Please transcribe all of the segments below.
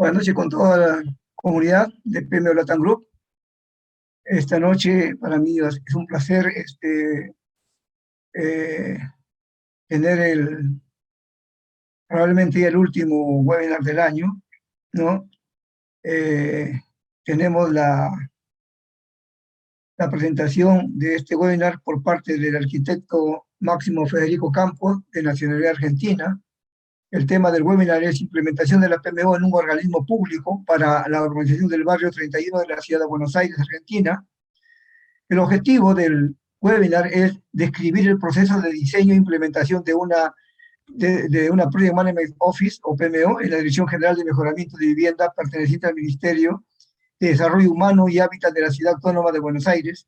Buenas noches con toda la comunidad de PMO Latam Group. Esta noche para mí es un placer eh, tener probablemente el último webinar del año, ¿no? Eh, Tenemos la presentación de este webinar por parte del arquitecto Máximo Federico Campos, de nacionalidad argentina. El tema del webinar es implementación de la PMO en un organismo público para la organización del barrio 31 de la ciudad de Buenos Aires, Argentina. El objetivo del webinar es describir el proceso de diseño e implementación de una Project Management Office o PMO en la Dirección General de Mejoramiento de Vivienda perteneciente al Ministerio de Desarrollo Humano y Hábitat de la Ciudad Autónoma de Buenos Aires,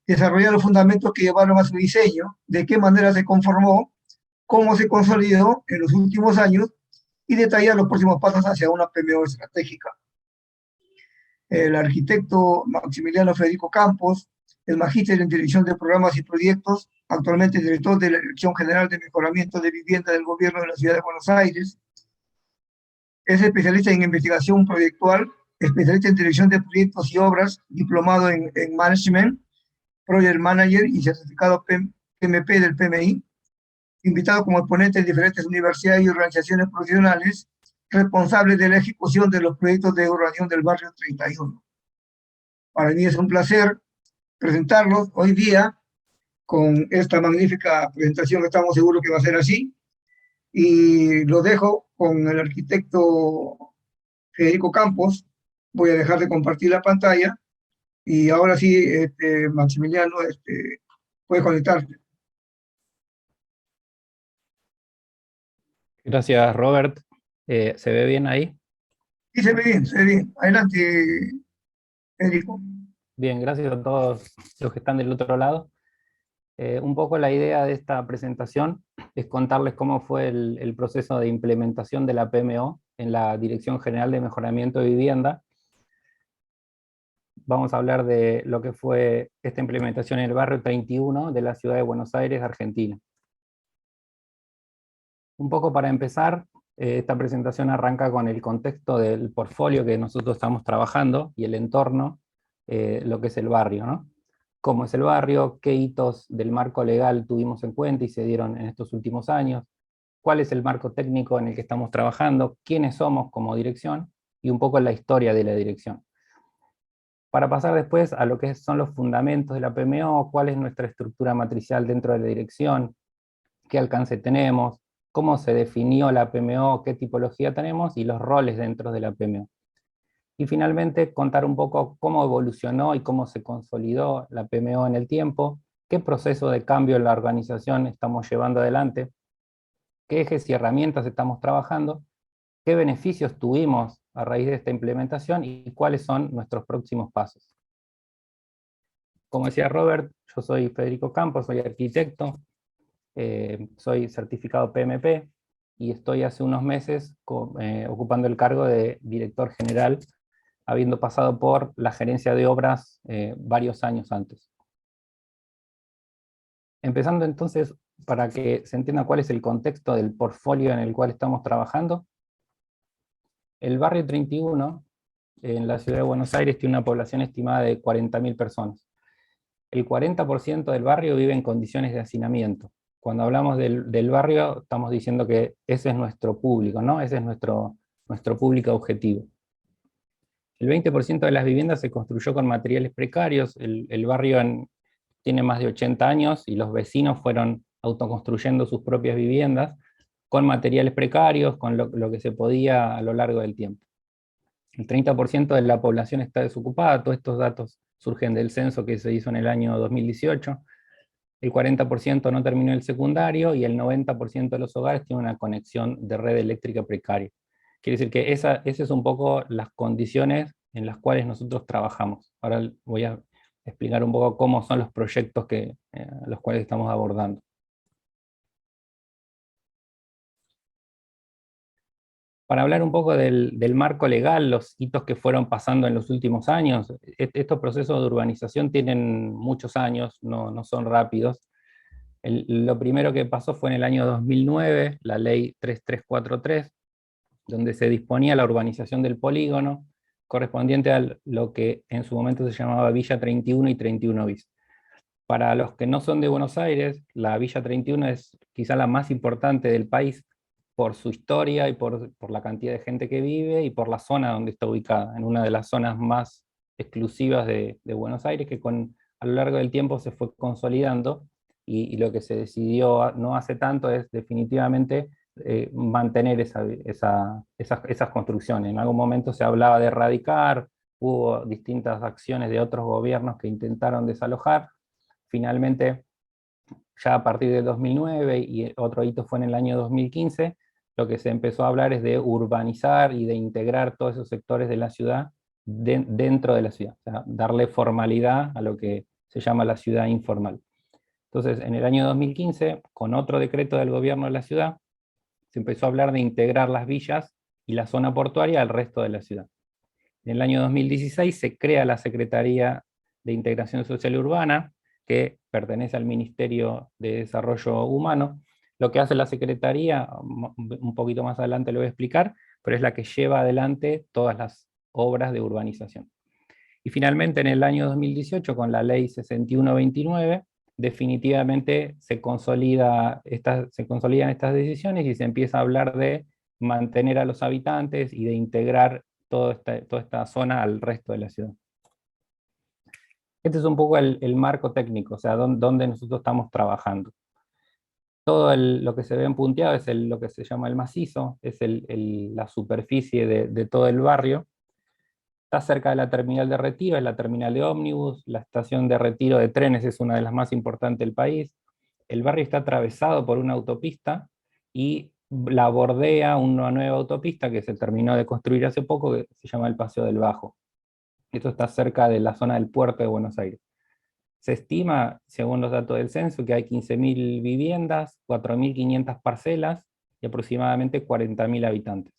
desarrollar los fundamentos que llevaron a su diseño, de qué manera se conformó, cómo se consolidó en los últimos años y detallar los próximos pasos hacia una PMO estratégica. El arquitecto Maximiliano Federico Campos, el magíster en Dirección de Programas y Proyectos, actualmente director de la Dirección General de Mejoramiento de Vivienda del Gobierno de la Ciudad de Buenos Aires. Es especialista en investigación proyectual, especialista en Dirección de Proyectos y Obras, diplomado en Management, Project Manager y certificado PMP del PMI, invitado como ponente en diferentes universidades y organizaciones profesionales, responsable de la ejecución de los proyectos de urbanización del barrio 31. Para mí es un placer presentarlos hoy día con esta magnífica presentación, que estamos seguros que va a ser así, y lo dejo con el arquitecto Federico Campos. Voy a dejar de compartir la pantalla, y ahora sí, Maximiliano, puede conectarte. Gracias, Robert. ¿Se ve bien ahí? Sí, se ve bien, se ve bien. Adelante, Federico. Bien, gracias a todos los que están del otro lado. Un poco la idea de esta presentación es contarles cómo fue el proceso de implementación de la PMO en la Dirección General de Mejoramiento de Vivienda. Vamos a hablar de lo que fue esta implementación en el barrio 31 de la ciudad de Buenos Aires, Argentina. Un poco para empezar, esta presentación arranca con el contexto del portfolio que nosotros estamos trabajando y el entorno, lo que es el barrio, ¿no? Cómo es el barrio, qué hitos del marco legal tuvimos en cuenta y se dieron en estos últimos años, cuál es el marco técnico en el que estamos trabajando, quiénes somos como dirección y un poco la historia de la dirección. Para pasar después a lo que son los fundamentos de la PMO, cuál es nuestra estructura matricial dentro de la dirección, qué alcance tenemos, cómo se definió la PMO, qué tipología tenemos y los roles dentro de la PMO. Y finalmente contar un poco cómo evolucionó y cómo se consolidó la PMO en el tiempo, qué proceso de cambio en la organización estamos llevando adelante, qué ejes y herramientas estamos trabajando, qué beneficios tuvimos a raíz de esta implementación y cuáles son nuestros próximos pasos. Como decía Robert, yo soy Federico Campos, soy arquitecto, soy certificado PMP y estoy hace unos meses ocupando el cargo de director general, habiendo pasado por la gerencia de obras varios años antes. Empezando entonces, para que se entienda cuál es el contexto del portfolio en el cual estamos trabajando, el barrio 31 en la ciudad de Buenos Aires tiene una población estimada de 40.000 personas. El 40% del barrio vive en condiciones de hacinamiento. Cuando hablamos del barrio, estamos diciendo que ese es nuestro público, ¿no? Ese es nuestro público objetivo. El 20% de las viviendas se construyó con materiales precarios. El barrio tiene más de 80 años y los vecinos fueron autoconstruyendo sus propias viviendas con materiales precarios, con lo que se podía a lo largo del tiempo. El 30% de la población está desocupada. Todos estos datos surgen del censo que se hizo en el año 2018. El 40% no terminó el secundario y el 90% de los hogares tiene una conexión de red eléctrica precaria. Quiere decir que esas es un poco las condiciones en las cuales nosotros trabajamos. Ahora voy a explicar un poco cómo son los proyectos los cuales estamos abordando. Para hablar un poco del marco legal, los hitos que fueron pasando en los últimos años, estos procesos de urbanización tienen muchos años, no son rápidos. Lo primero que pasó fue en el año 2009, la ley 3343, donde se disponía la urbanización del polígono, correspondiente a lo que en su momento se llamaba Villa 31 y 31 bis. Para los que no son de Buenos Aires, la Villa 31 es quizá la más importante del país por su historia y por la cantidad de gente que vive y por la zona donde está ubicada, en una de las zonas más exclusivas de Buenos Aires, que a lo largo del tiempo se fue consolidando, y lo que se decidió no hace tanto es definitivamente mantener esas construcciones. En algún momento se hablaba de erradicar, hubo distintas acciones de otros gobiernos que intentaron desalojar. Finalmente, ya a partir del 2009, y otro hito fue en el año 2015, lo que se empezó a hablar es de urbanizar y de integrar todos esos sectores de la ciudad dentro de la ciudad, o sea, darle formalidad a lo que se llama la ciudad informal. Entonces, en el año 2015, con otro decreto del gobierno de la ciudad, se empezó a hablar de integrar las villas y la zona portuaria al resto de la ciudad. En el año 2016 se crea la Secretaría de Integración Social y Urbana, que pertenece al Ministerio de Desarrollo Humano. Lo que hace la Secretaría, un poquito más adelante lo voy a explicar, pero es la que lleva adelante todas las obras de urbanización. Y finalmente, en el año 2018, con la Ley 6129, definitivamente se consolidan estas decisiones y se empieza a hablar de mantener a los habitantes y de integrar toda esta zona al resto de la ciudad. Este es un poco el marco técnico, o sea, donde nosotros estamos trabajando. Todo lo que se ve en punteado es lo que se llama el macizo, es la superficie de todo el barrio. Está cerca de la terminal de retiro, es la terminal de ómnibus, la estación de retiro de trenes es una de las más importantes del país. El barrio está atravesado por una autopista y la bordea una nueva autopista que se terminó de construir hace poco, que se llama el Paseo del Bajo. Esto está cerca de la zona del puerto de Buenos Aires. Se estima, según los datos del censo, que hay 15.000 viviendas, 4.500 parcelas y aproximadamente 40.000 habitantes.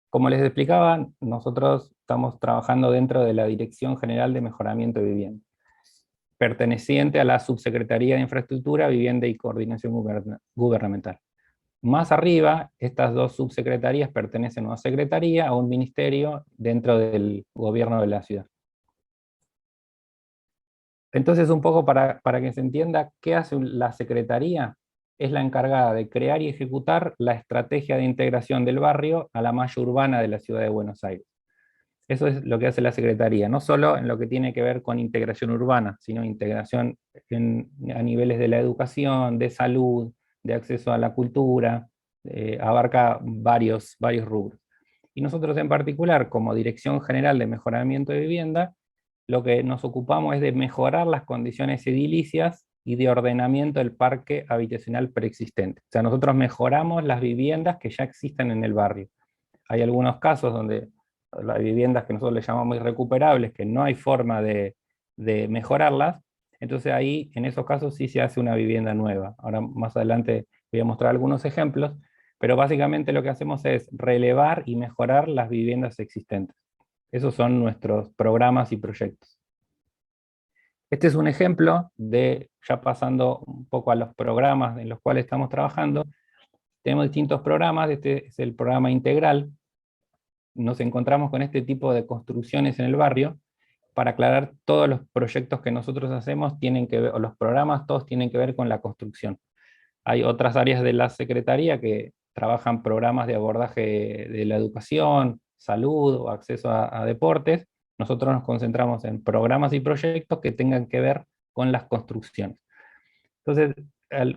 Como les explicaba, nosotros estamos trabajando dentro de la Dirección General de Mejoramiento de Vivienda, perteneciente a la Subsecretaría de Infraestructura, Vivienda y Coordinación Gubernamental. Más arriba, estas dos subsecretarías pertenecen a una secretaría, a un ministerio dentro del gobierno de la ciudad. Entonces, un poco para que se entienda qué hace la secretaría, es la encargada de crear y ejecutar la estrategia de integración del barrio a la malla urbana de la ciudad de Buenos Aires. Eso es lo que hace la Secretaría, no solo en lo que tiene que ver con integración urbana, sino integración a niveles de la educación, de salud, de acceso a la cultura, abarca varios rubros. Y nosotros en particular, como Dirección General de Mejoramiento de Vivienda, lo que nos ocupamos es de mejorar las condiciones edilicias y de ordenamiento del parque habitacional preexistente. O sea, nosotros mejoramos las viviendas que ya existen en el barrio. Hay algunos casos donde las viviendas que nosotros le llamamos irrecuperables, que no hay forma de mejorarlas, entonces ahí, en esos casos, sí se hace una vivienda nueva. Ahora más adelante voy a mostrar algunos ejemplos, pero básicamente lo que hacemos es relevar y mejorar las viviendas existentes. Esos son nuestros programas y proyectos. Este es un ejemplo de, ya pasando un poco a los programas en los cuales estamos trabajando. Tenemos distintos programas, este es el programa integral. Nos encontramos con este tipo de construcciones en el barrio. Para aclarar, todos los proyectos que nosotros hacemos tienen que ver, o los programas todos tienen que ver con la construcción. Hay otras áreas de la Secretaría que trabajan programas de abordaje de la educación, salud o acceso a deportes. Nosotros nos concentramos en programas y proyectos que tengan que ver con las construcciones. Entonces,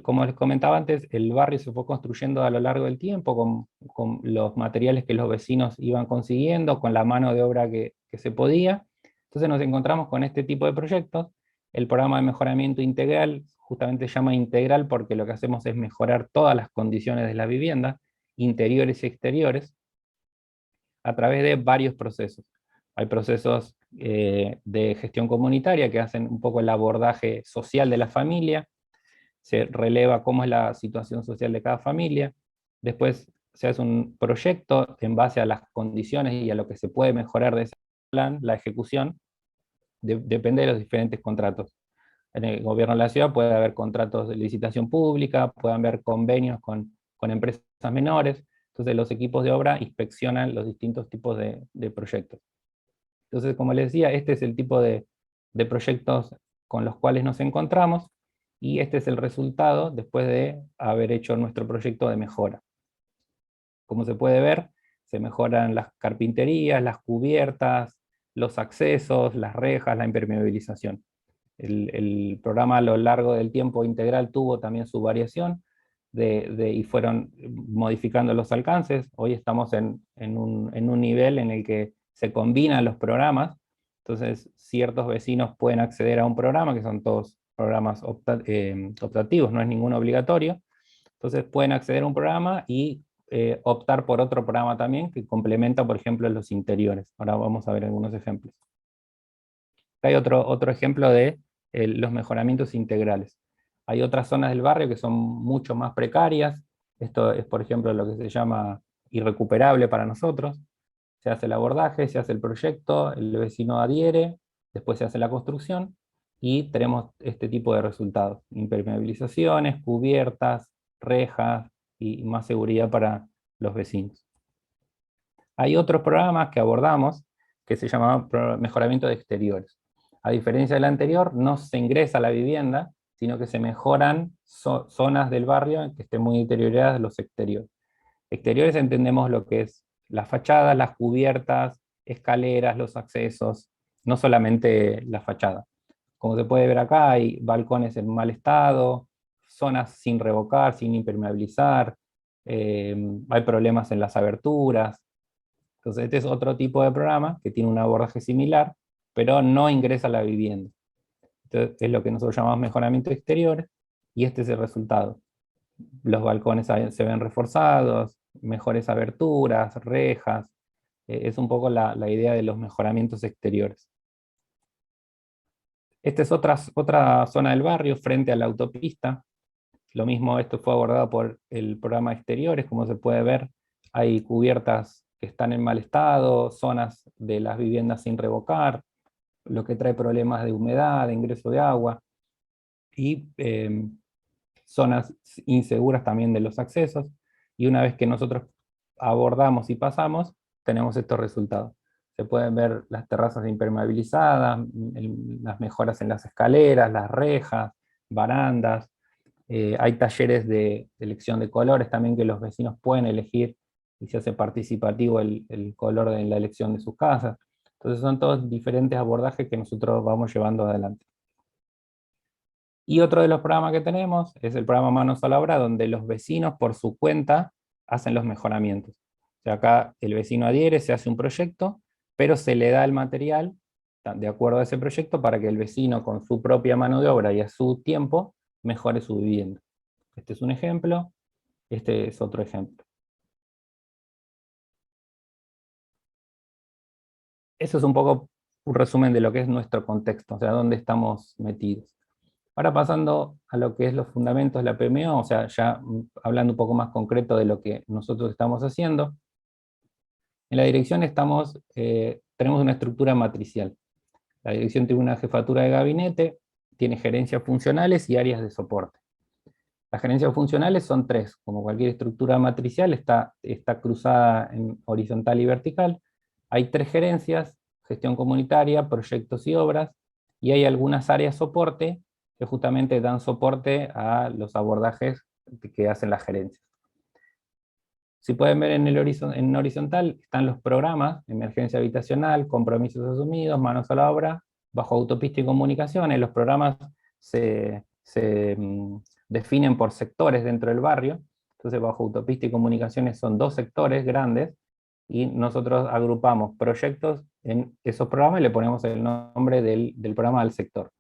como les comentaba antes, el barrio se fue construyendo a lo largo del tiempo con los materiales que los vecinos iban consiguiendo, con la mano de obra que se podía. Entonces nos encontramos con este tipo de proyectos. El programa de mejoramiento integral justamente se llama integral porque lo que hacemos es mejorar todas las condiciones de la vivienda, interiores y exteriores, a través de varios procesos. Hay procesos de gestión comunitaria que hacen un poco el abordaje social de la familia, se releva cómo es la situación social de cada familia, después se hace un proyecto en base a las condiciones y a lo que se puede mejorar de ese plan, la ejecución, depende de los diferentes contratos. En el gobierno de la ciudad puede haber contratos de licitación pública, pueden haber convenios con empresas menores, Entonces los equipos de obra inspeccionan los distintos tipos de proyectos. Entonces, como les decía, este es el tipo de proyectos con los cuales nos encontramos, y este es el resultado después de haber hecho nuestro proyecto de mejora. Como se puede ver, se mejoran las carpinterías, las cubiertas, los accesos, las rejas, la impermeabilización. El programa a lo largo del tiempo integral tuvo también su variación y fueron modificando los alcances. Hoy estamos en un nivel en el que se combinan los programas, entonces ciertos vecinos pueden acceder a un programa, que son todos programas optativos, no es ninguno obligatorio. Entonces pueden acceder a un programa y optar por otro programa también que complementa, por ejemplo, los interiores. Ahora vamos a ver algunos ejemplos. Acá hay otro ejemplo de los mejoramientos integrales. Hay otras zonas del barrio que son mucho más precarias. Esto es, por ejemplo, lo que se llama irrecuperable para nosotros. Se hace el abordaje, se hace el proyecto, el vecino adhiere, después se hace la construcción y tenemos este tipo de resultados: impermeabilizaciones, cubiertas, rejas y más seguridad para los vecinos. Hay otros programas que abordamos que se llaman mejoramiento de exteriores. A diferencia del anterior, no se ingresa a la vivienda, sino que se mejoran zonas del barrio que estén muy deterioradas, los exteriores. Exteriores entendemos lo que es las fachadas, las cubiertas, escaleras, los accesos, no solamente la fachada. Como se puede ver acá, hay balcones en mal estado, zonas sin revocar, sin impermeabilizar, hay problemas en las aberturas. Entonces este es otro tipo de programa que tiene un abordaje similar, pero no ingresa a la vivienda. Entonces es lo que nosotros llamamos mejoramiento exterior, y este es el resultado. Los balcones se ven reforzados, mejores aberturas, rejas. Es un poco la idea de los mejoramientos exteriores. Esta es otra zona del barrio frente a la autopista. Lo mismo, esto fue abordado por el programa Exteriores. Como se puede ver, hay cubiertas que están en mal estado, zonas de las viviendas sin revocar, lo que trae problemas de humedad, de ingreso de agua, y zonas inseguras también de los accesos. Y una vez que nosotros abordamos y pasamos, tenemos estos resultados. Se pueden ver las terrazas impermeabilizadas, las mejoras en las escaleras, las rejas, barandas. Hay talleres de elección de colores también que los vecinos pueden elegir, y se hace participativo el color de la elección de sus casas. Entonces son todos diferentes abordajes que nosotros vamos llevando adelante. Y otro de los programas que tenemos es el programa Manos a la Obra, donde los vecinos por su cuenta hacen los mejoramientos. O sea, acá el vecino adhiere, se hace un proyecto, pero se le da el material de acuerdo a ese proyecto para que el vecino con su propia mano de obra y a su tiempo mejore su vivienda. Este es un ejemplo, este es otro ejemplo. Eso es un poco un resumen de lo que es nuestro contexto, o sea, dónde estamos metidos. Ahora pasando a lo que es los fundamentos de la PMO, o sea, ya hablando un poco más concreto de lo que nosotros estamos haciendo. En la dirección tenemos una estructura matricial. La dirección tiene una jefatura de gabinete, tiene gerencias funcionales y áreas de soporte. Las gerencias funcionales son tres. Como cualquier estructura matricial, está cruzada en horizontal y vertical. Hay tres gerencias: gestión comunitaria, proyectos y obras, y hay algunas áreas soporte que justamente dan soporte a los abordajes que hacen las gerencias. Si pueden ver en horizontal están los programas: emergencia habitacional, compromisos asumidos, manos a la obra, bajo autopista y comunicaciones. Los programas se definen por sectores dentro del barrio. Entonces bajo autopista y comunicaciones son dos sectores grandes, y nosotros agrupamos proyectos en esos programas y le ponemos el nombre del programa al sector.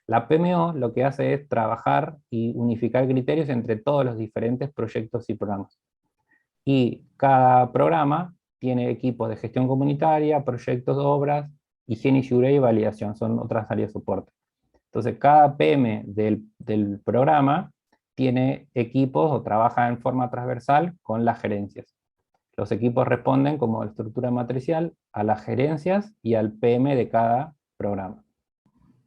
La PMO lo que hace es trabajar y unificar criterios entre todos los diferentes proyectos y programas. Y cada programa tiene equipos de gestión comunitaria, proyectos, obras, higiene y seguridad y validación, son otras áreas de soporte. Entonces cada PM del programa tiene equipos o trabaja en forma transversal con las gerencias. Los equipos responden como estructura matricial a las gerencias y al PM de cada programa.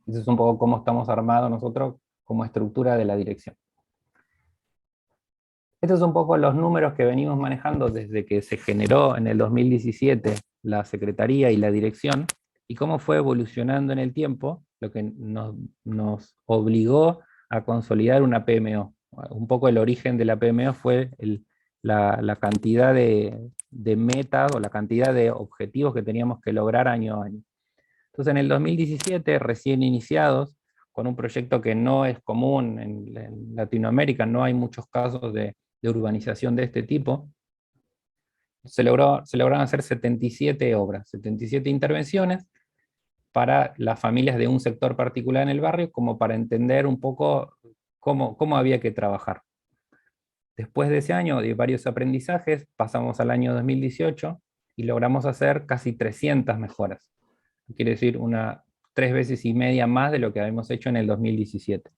Eso es un poco cómo estamos armados nosotros como estructura de la dirección. Estos son un poco los números que venimos manejando desde que se generó en el 2017 la Secretaría y la dirección, y cómo fue evolucionando en el tiempo, lo que nos obligó a consolidar una PMO. Un poco el origen de la PMO fue la cantidad de metas o la cantidad de objetivos que teníamos que lograr año a año. Entonces, en el 2017, recién iniciados, con un proyecto que no es común en Latinoamérica, no hay muchos casos de urbanización de este tipo, se lograron hacer 77 obras, 77 intervenciones para las familias de un sector particular en el barrio, como para entender un poco cómo había que trabajar. Después de ese año, de varios aprendizajes, pasamos al año 2018 y logramos hacer casi 300 mejoras. Quiere decir 3,5 veces más de lo que habíamos hecho en el 2017.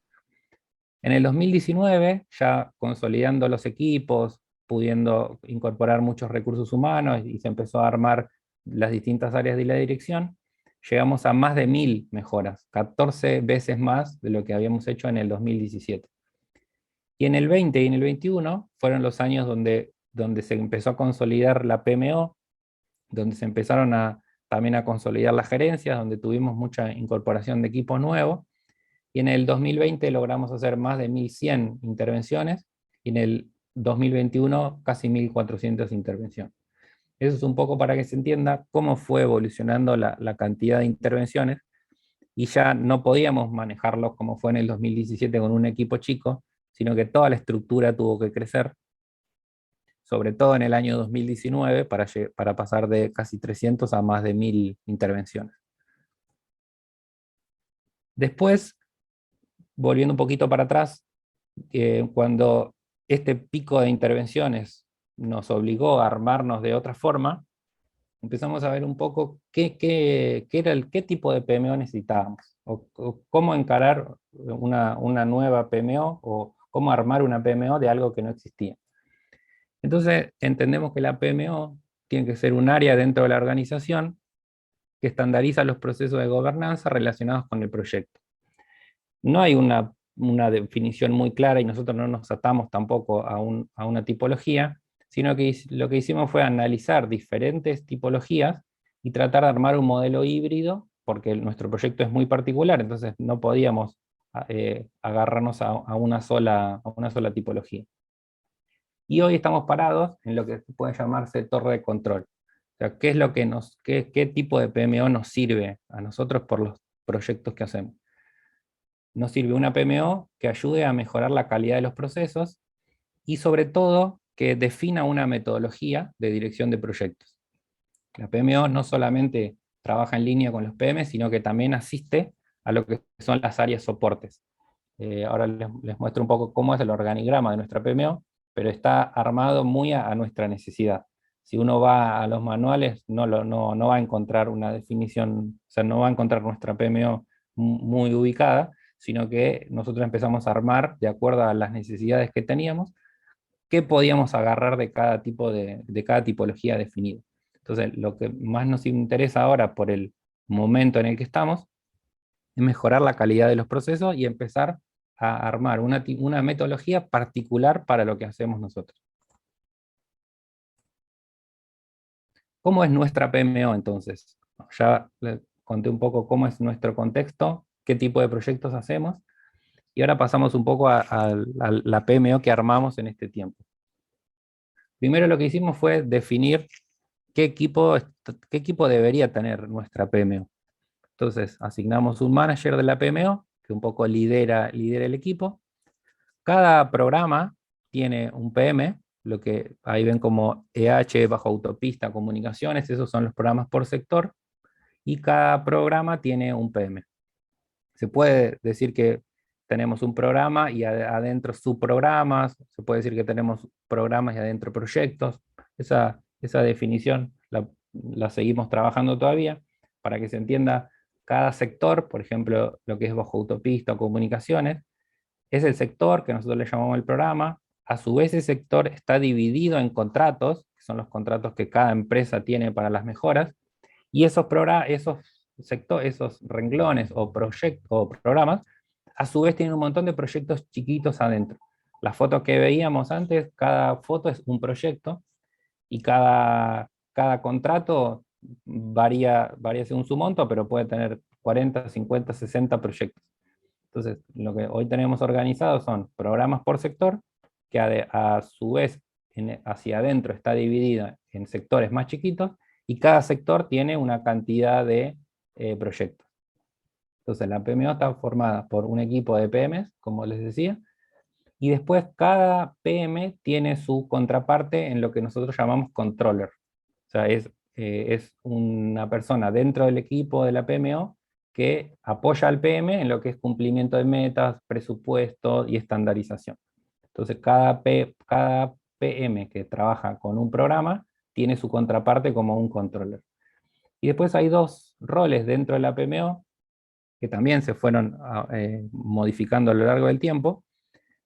En el 2019, ya consolidando los equipos, pudiendo incorporar muchos recursos humanos y se empezó a armar las distintas áreas de la dirección, llegamos a más de 1000 mejoras, 14 veces más de lo que habíamos hecho en el 2017. Y en el 20 y en el 21 fueron los años donde se empezó a consolidar la PMO, donde se empezaron también a consolidar las gerencias, donde tuvimos mucha incorporación de equipos nuevos, y en el 2020 logramos hacer más de 1100 intervenciones, y en el 2021 casi 1400 intervenciones. Eso es un poco para que se entienda cómo fue evolucionando la cantidad de intervenciones, y ya no podíamos manejarlos como fue en el 2017 con un equipo chico, sino que toda la estructura tuvo que crecer, sobre todo en el año 2019, para pasar de casi 300 a más de 1000 intervenciones. Después, volviendo un poquito para atrás, cuando este pico de intervenciones nos obligó a armarnos de otra forma, empezamos a ver un poco qué tipo de PMO necesitábamos, o cómo encarar una nueva PMO, o cómo armar una PMO de algo que no existía. Entonces entendemos que la PMO tiene que ser un área dentro de la organización que estandariza los procesos de gobernanza relacionados con el proyecto. No hay una definición muy clara y nosotros no nos atamos tampoco a una tipología, sino que lo que hicimos fue analizar diferentes tipologías y tratar de armar un modelo híbrido, porque nuestro proyecto es muy particular, entonces no podíamos agarrarnos a una sola tipología. Y hoy estamos parados en lo que puede llamarse torre de control. O sea, ¿qué tipo de PMO nos sirve a nosotros por los proyectos que hacemos? Nos sirve una PMO que ayude a mejorar la calidad de los procesos y sobre todo que defina una metodología de dirección de proyectos. La PMO no solamente trabaja en línea con los PM, sino que también asiste a lo que son las áreas soportes. Ahora les muestro un poco cómo es el organigrama de nuestra PMO, pero está armado muy a nuestra necesidad. Si uno va a los manuales, no va a encontrar una definición, o sea, no va a encontrar nuestra PMO muy ubicada, sino que nosotros empezamos a armar de acuerdo a las necesidades que teníamos, qué podíamos agarrar de cada cada tipología definida. Entonces, lo que más nos interesa ahora por el momento en el que estamos es mejorar la calidad de los procesos y empezar a armar una metodología particular para lo que hacemos nosotros. ¿Cómo es nuestra PMO entonces? Ya les conté un poco cómo es nuestro contexto, qué tipo de proyectos hacemos, y ahora pasamos un poco a la PMO que armamos en este tiempo. Primero lo que hicimos fue definir qué equipo debería tener nuestra PMO. Entonces asignamos un manager de la PMO, que un poco lidera el equipo. Cada programa tiene un PM, lo que ahí ven como EH, bajo autopista, comunicaciones, esos son los programas por sector, y cada programa tiene un PM. Se puede decir que tenemos un programa y adentro subprogramas, se puede decir que tenemos programas y adentro proyectos. Esa definición la seguimos trabajando todavía para que se entienda cada sector, por ejemplo, lo que es bajo autopista o comunicaciones, es el sector que nosotros le llamamos el programa. A su vez, ese sector está dividido en contratos, que son los contratos que cada empresa tiene para las mejoras, y esos renglones o programas, a su vez tienen un montón de proyectos chiquitos adentro. Las fotos que veíamos antes, cada foto es un proyecto y cada contrato varía según su monto, pero puede tener 40, 50, 60 proyectos. Entonces, lo que hoy tenemos organizado son programas por sector, que a su vez hacia adentro está dividida en sectores más chiquitos, y cada sector tiene una cantidad de proyectos. Entonces, la PMO está formada por un equipo de PMs, como les decía, y después cada PM tiene su contraparte en lo que nosotros llamamos controller. O sea, es una persona dentro del equipo de la PMO que apoya al PM en lo que es cumplimiento de metas, presupuesto y estandarización. Entonces, cada PM que trabaja con un programa tiene su contraparte como un controller. Y después hay dos roles dentro de la PMO que también se fueron modificando a lo largo del tiempo.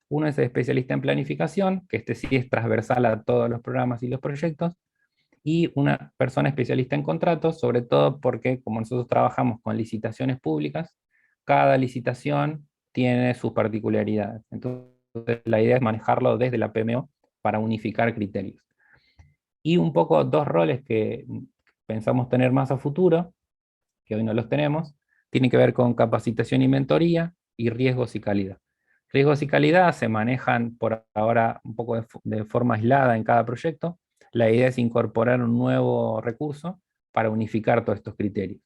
Uno es el especialista en planificación, que este sí es transversal a todos los programas y los proyectos, y una persona especialista en contratos, sobre todo porque como nosotros trabajamos con licitaciones públicas, cada licitación tiene sus particularidades. Entonces la idea es manejarlo desde la PMO para unificar criterios. Y un poco dos roles que pensamos tener más a futuro, que hoy no los tenemos, tienen que ver con capacitación y mentoría y riesgos y calidad. Riesgos y calidad se manejan por ahora un poco de forma aislada en cada proyecto. La idea es incorporar un nuevo recurso para unificar todos estos criterios.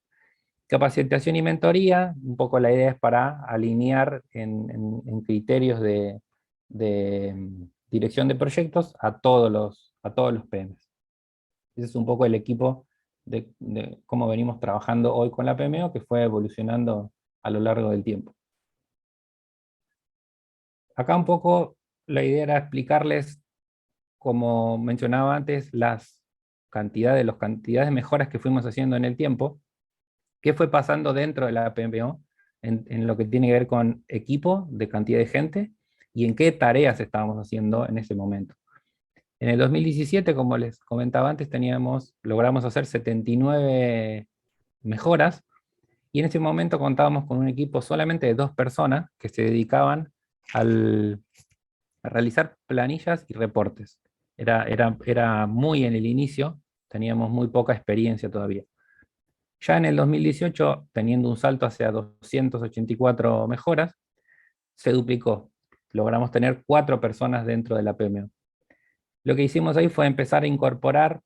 Capacitación y mentoría, un poco la idea es para alinear en criterios de dirección de proyectos a todos los PMs. Ese es un poco el equipo de cómo venimos trabajando hoy con la PMO, que fue evolucionando a lo largo del tiempo. Acá un poco la idea era explicarles, como mencionaba antes, las cantidades de mejoras que fuimos haciendo en el tiempo, qué fue pasando dentro de la PMO, en lo que tiene que ver con equipo, de cantidad de gente, y en qué tareas estábamos haciendo en ese momento. En el 2017, como les comentaba antes, logramos hacer 79 mejoras, y en ese momento contábamos con un equipo solamente de 2 personas que se dedicaban a realizar planillas y reportes. Era muy en el inicio, teníamos muy poca experiencia todavía. Ya en el 2018, teniendo un salto hacia 284 mejoras, se duplicó. Logramos tener 4 personas dentro de la PMO. Lo que hicimos ahí fue empezar a incorporar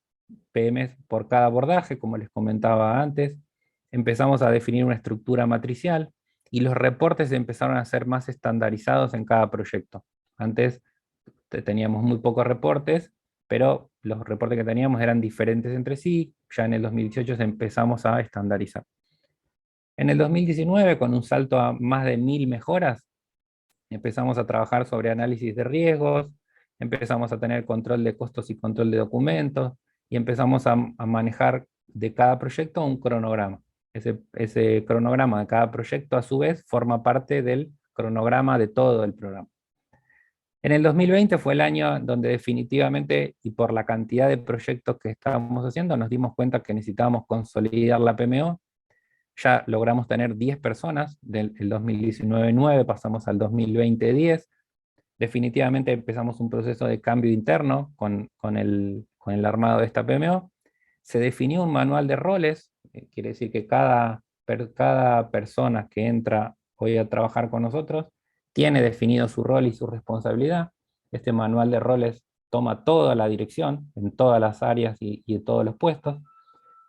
PMs por cada abordaje, como les comentaba antes. Empezamos a definir una estructura matricial y los reportes empezaron a ser más estandarizados en cada proyecto. Antes teníamos muy pocos reportes, pero los reportes que teníamos eran diferentes entre sí. Ya en el 2018 empezamos a estandarizar. En el 2019, con un salto a más de 1000 mejoras, empezamos a trabajar sobre análisis de riesgos, empezamos a tener control de costos y control de documentos, y empezamos a manejar de cada proyecto un cronograma. Ese cronograma de cada proyecto, a su vez, forma parte del cronograma de todo el programa. En el 2020 fue el año donde definitivamente, y por la cantidad de proyectos que estábamos haciendo, nos dimos cuenta que necesitábamos consolidar la PMO. Ya logramos tener 10 personas, del 2019 9 pasamos al 2020 10. Definitivamente empezamos un proceso de cambio interno con el armado de esta PMO. Se definió un manual de roles, quiere decir que cada persona que entra hoy a trabajar con nosotros tiene definido su rol y su responsabilidad. Este manual de roles toma toda la dirección en todas las áreas y en todos los puestos,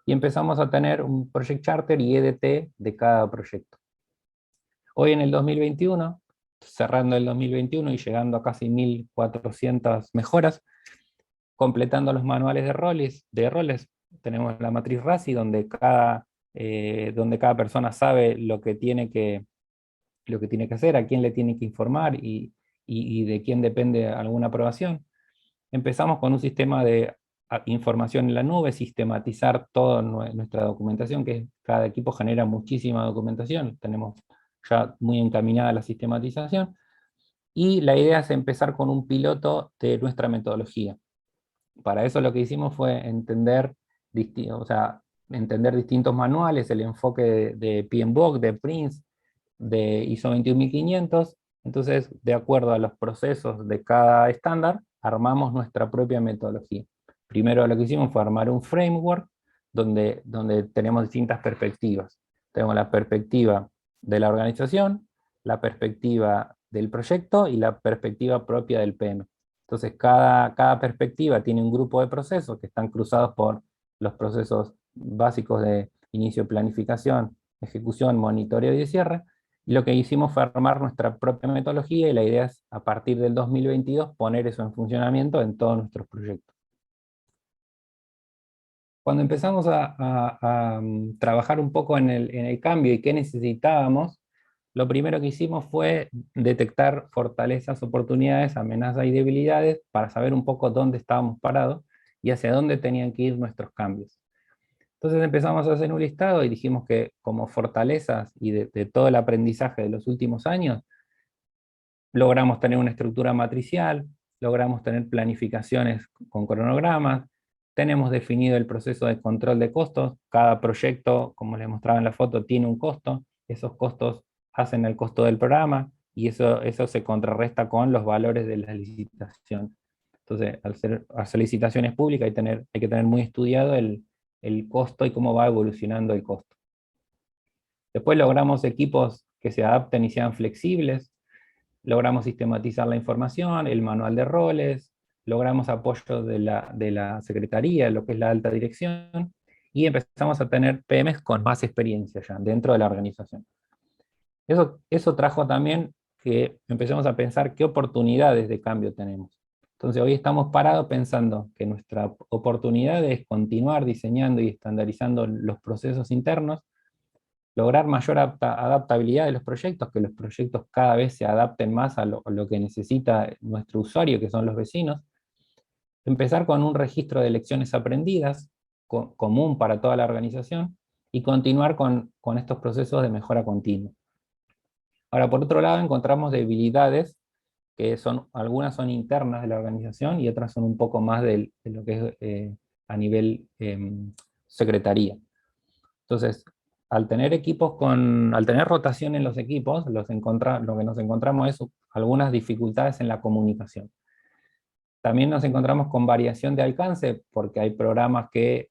y empezamos a tener un Project Charter y EDT de cada proyecto. Hoy en el 2021, cerrando el 2021 y llegando a casi 1400 mejoras, completando los manuales de roles, tenemos la matriz RACI donde cada persona sabe lo que tiene que hacer, a quién le tiene que informar y de quién depende alguna aprobación. Empezamos con un sistema de información en la nube, sistematizar toda nuestra documentación, que cada equipo genera muchísima documentación, tenemos ya muy encaminada la sistematización, y la idea es empezar con un piloto de nuestra metodología. Para eso lo que hicimos fue entender distintos manuales, el enfoque de PMBOK, de PRINCE, de ISO 21500, Entonces, de acuerdo a los procesos de cada estándar, armamos nuestra propia metodología. Primero lo que hicimos fue armar un framework donde tenemos distintas perspectivas. Tenemos la perspectiva de la organización, la perspectiva del proyecto y la perspectiva propia del PM. Entonces, cada perspectiva tiene un grupo de procesos que están cruzados por los procesos básicos de inicio, planificación, ejecución, monitoreo y de cierre. Y lo que hicimos fue armar nuestra propia metodología y la idea es, a partir del 2022, poner eso en funcionamiento en todos nuestros proyectos. Cuando empezamos a trabajar un poco en el cambio y qué necesitábamos, lo primero que hicimos fue detectar fortalezas, oportunidades, amenazas y debilidades para saber un poco dónde estábamos parados y hacia dónde tenían que ir nuestros cambios. Entonces empezamos a hacer un listado y dijimos que como fortalezas y de todo el aprendizaje de los últimos años, logramos tener una estructura matricial, logramos tener planificaciones con cronogramas, tenemos definido el proceso de control de costos, cada proyecto, como les mostraba en la foto, tiene un costo, esos costos hacen el costo del programa, y eso se contrarresta con los valores de la licitación. Entonces, al hacer licitaciones públicas hay que tener muy estudiado el costo y cómo va evolucionando el costo. Después logramos equipos que se adapten y sean flexibles, logramos sistematizar la información, el manual de roles, logramos apoyo de la secretaría, lo que es la alta dirección, y empezamos a tener PMs con más experiencia ya dentro de la organización. Eso trajo también que empecemos a pensar qué oportunidades de cambio tenemos. Entonces hoy estamos parados pensando que nuestra oportunidad es continuar diseñando y estandarizando los procesos internos, lograr mayor adaptabilidad de los proyectos, que los proyectos cada vez se adapten más a lo que necesita nuestro usuario, que son los vecinos, empezar con un registro de lecciones aprendidas, común para toda la organización, y continuar con estos procesos de mejora continua. Ahora, por otro lado, encontramos debilidades, que algunas son internas de la organización y otras son un poco más de lo que es a nivel secretaría. Entonces, al tener rotación en los equipos, lo que nos encontramos es algunas dificultades en la comunicación. También nos encontramos con variación de alcance, porque hay programas que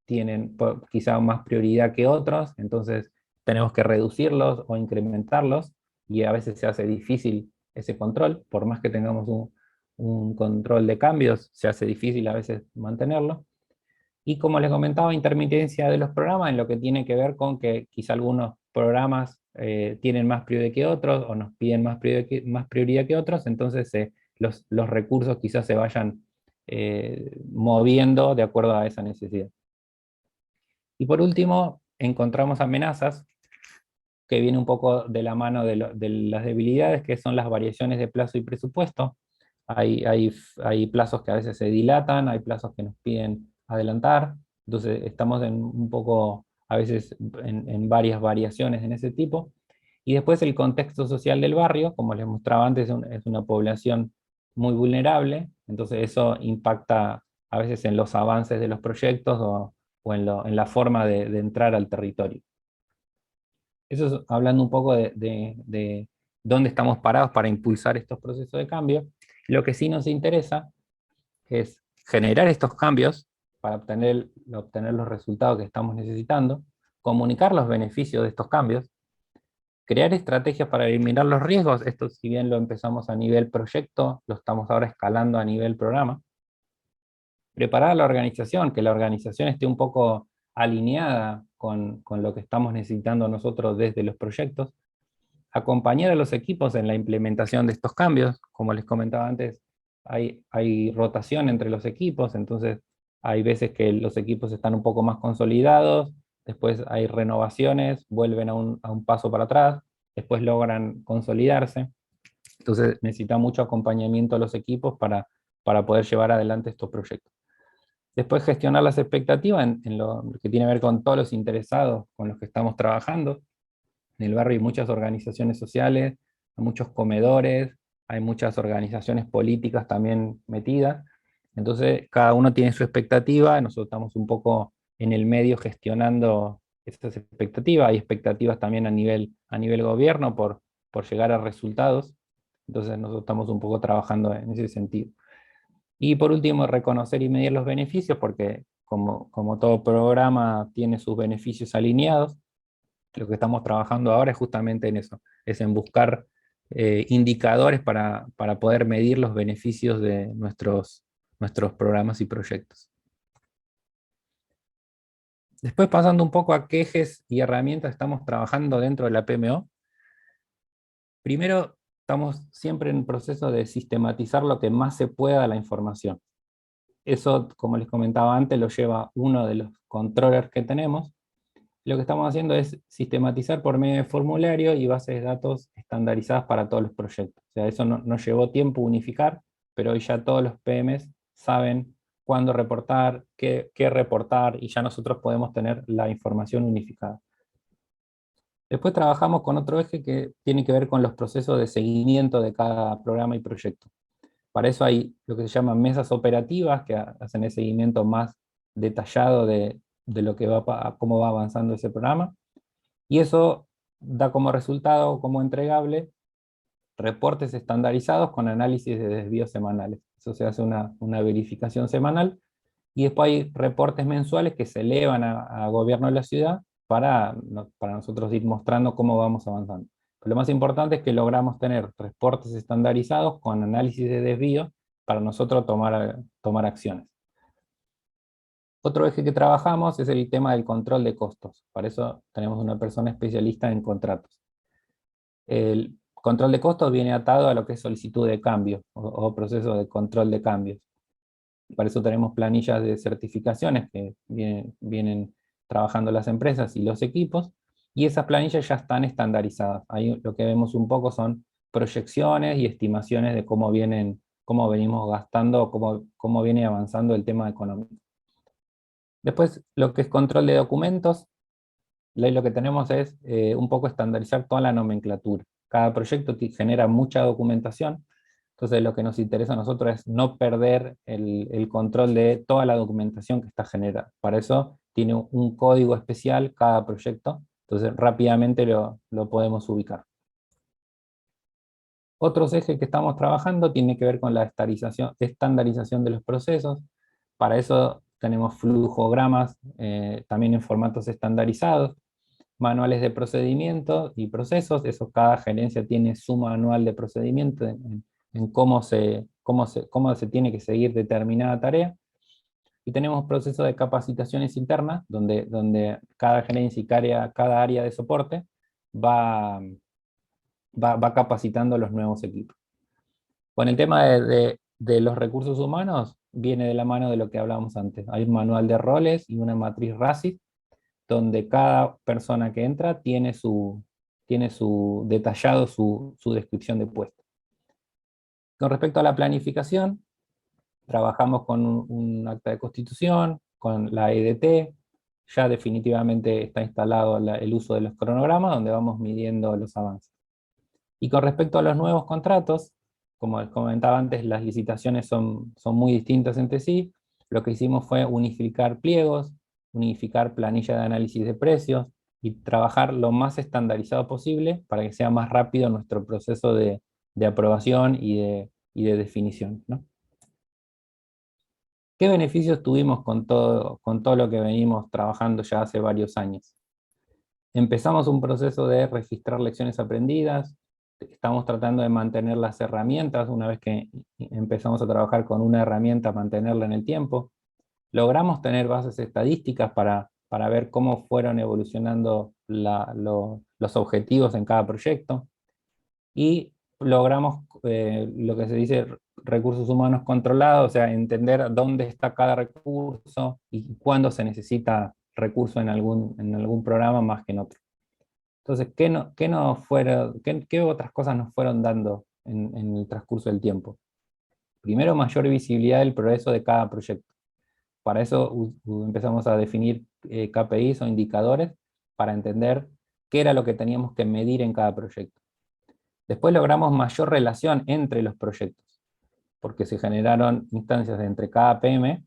tienen quizá más prioridad que otros, entonces tenemos que reducirlos o incrementarlos, y a veces se hace difícil ese control, por más que tengamos un control de cambios, se hace difícil a veces mantenerlo. Y como les comentaba, intermitencia de los programas en lo que tiene que ver con que quizá algunos programas tienen más prioridad que otros, o nos piden más prioridad que otros, entonces los recursos quizás se vayan moviendo de acuerdo a esa necesidad. Y por último, encontramos amenazas, que viene un poco de la mano de las debilidades, que son las variaciones de plazo y presupuesto. Hay plazos que a veces se dilatan, hay plazos que nos piden adelantar, entonces estamos un poco, a veces, en varias variaciones en ese tipo. Y después el contexto social del barrio, como les mostraba antes, es una población muy vulnerable, entonces eso impacta a veces en los avances de los proyectos o en la forma de entrar al territorio. Eso es hablando un poco de dónde estamos parados para impulsar estos procesos de cambio. Lo que sí nos interesa es generar estos cambios para obtener los resultados que estamos necesitando, comunicar los beneficios de estos cambios, crear estrategias para eliminar los riesgos. Esto, si bien lo empezamos a nivel proyecto, lo estamos ahora escalando a nivel programa. Preparar a la organización, que la organización esté un poco alineada con lo que estamos necesitando nosotros desde los proyectos. Acompañar a los equipos en la implementación de estos cambios. Como les comentaba antes, hay rotación entre los equipos, entonces hay veces que los equipos están un poco más consolidados, después hay renovaciones, vuelven a un paso para atrás, después logran consolidarse. Entonces necesita mucho acompañamiento a los equipos para poder llevar adelante estos proyectos. Después gestionar las expectativas en lo que tiene que ver con todos los interesados con los que estamos trabajando. En el barrio hay muchas organizaciones sociales, hay muchos comedores, hay muchas organizaciones políticas también metidas. Entonces cada uno tiene su expectativa, nosotros estamos un poco en el medio gestionando esas expectativas. Hay expectativas también a nivel gobierno por llegar a resultados. Entonces nosotros estamos un poco trabajando en ese sentido. Y por último, reconocer y medir los beneficios, porque como todo programa tiene sus beneficios alineados, lo que estamos trabajando ahora es justamente en eso, es en buscar indicadores para poder medir los beneficios de nuestros programas y proyectos. Después, pasando un poco a qué ejes y herramientas estamos trabajando dentro de la PMO. Primero, estamos siempre en el proceso de sistematizar lo que más se pueda de la información. Eso, como les comentaba antes, lo lleva uno de los controllers que tenemos. Lo que estamos haciendo es sistematizar por medio de formulario y bases de datos estandarizadas para todos los proyectos. O sea, eso nos llevó tiempo unificar, pero hoy ya todos los PMs saben cuándo reportar, qué reportar, y ya nosotros podemos tener la información unificada. Después trabajamos con otro eje que tiene que ver con los procesos de seguimiento de cada programa y proyecto. Para eso hay lo que se llaman mesas operativas, que hacen el seguimiento más detallado de lo que cómo va avanzando ese programa. Y eso da como resultado, como entregable, reportes estandarizados con análisis de desvíos semanales. Eso se hace una verificación semanal, y después hay reportes mensuales que se elevan a gobierno de la ciudad para nosotros ir mostrando cómo vamos avanzando. Pero lo más importante es que logramos tener reportes estandarizados con análisis de desvío para nosotros tomar acciones. Otro eje que trabajamos es el tema del control de costos. Para eso tenemos una persona especialista en contratos. El control de costos viene atado a lo que es solicitud de cambio o proceso de control de cambios. Para eso tenemos planillas de certificaciones que vienen trabajando las empresas y los equipos, y esas planillas ya están estandarizadas. Ahí lo que vemos un poco son proyecciones y estimaciones de cómo venimos gastando, o cómo viene avanzando el tema económico. Después, lo que es control de documentos, lo que tenemos es un poco estandarizar toda la nomenclatura. Cada proyecto genera mucha documentación, entonces lo que nos interesa a nosotros es no perder el control de toda la documentación que está generada. Para eso tiene un código especial cada proyecto, entonces rápidamente lo podemos ubicar. Otros ejes que estamos trabajando tiene que ver con la estandarización de los procesos. Para eso tenemos flujogramas también en formatos estandarizados, manuales de procedimiento y procesos. Eso, cada gerencia tiene su manual de procedimiento en cómo se tiene que seguir determinada tarea. Y tenemos procesos de capacitaciones internas, donde cada gerencia y cada área de soporte va capacitando a los nuevos equipos. Con el tema de los recursos humanos, viene de la mano de lo que hablábamos antes. Hay un manual de roles y una matriz RACI, donde cada persona que entra tiene detallado su descripción de puesto. Con respecto a la planificación, trabajamos con un acta de constitución, con la EDT, ya definitivamente está instalado el uso de los cronogramas, donde vamos midiendo los avances. Y con respecto a los nuevos contratos, como les comentaba antes, las licitaciones son muy distintas entre sí. Lo que hicimos fue unificar pliegos, unificar planilla de análisis de precios y trabajar lo más estandarizado posible para que sea más rápido nuestro proceso de aprobación y de definición, ¿no? ¿Qué beneficios tuvimos con todo lo que venimos trabajando ya hace varios años? Empezamos un proceso de registrar lecciones aprendidas. Estamos tratando de mantener las herramientas. Una vez que empezamos a trabajar con una herramienta, mantenerla en el tiempo. Logramos tener bases estadísticas para ver cómo fueron evolucionando los objetivos en cada proyecto. Y logramos lo que se dice recursos humanos controlados, o sea, entender dónde está cada recurso y cuándo se necesita recurso en algún programa más que en otro. Entonces, ¿qué otras cosas nos fueron dando en el transcurso del tiempo? Primero, mayor visibilidad del progreso de cada proyecto. Para eso empezamos a definir KPIs o indicadores para entender qué era lo que teníamos que medir en cada proyecto. Después logramos mayor relación entre los proyectos, porque se generaron instancias entre cada PM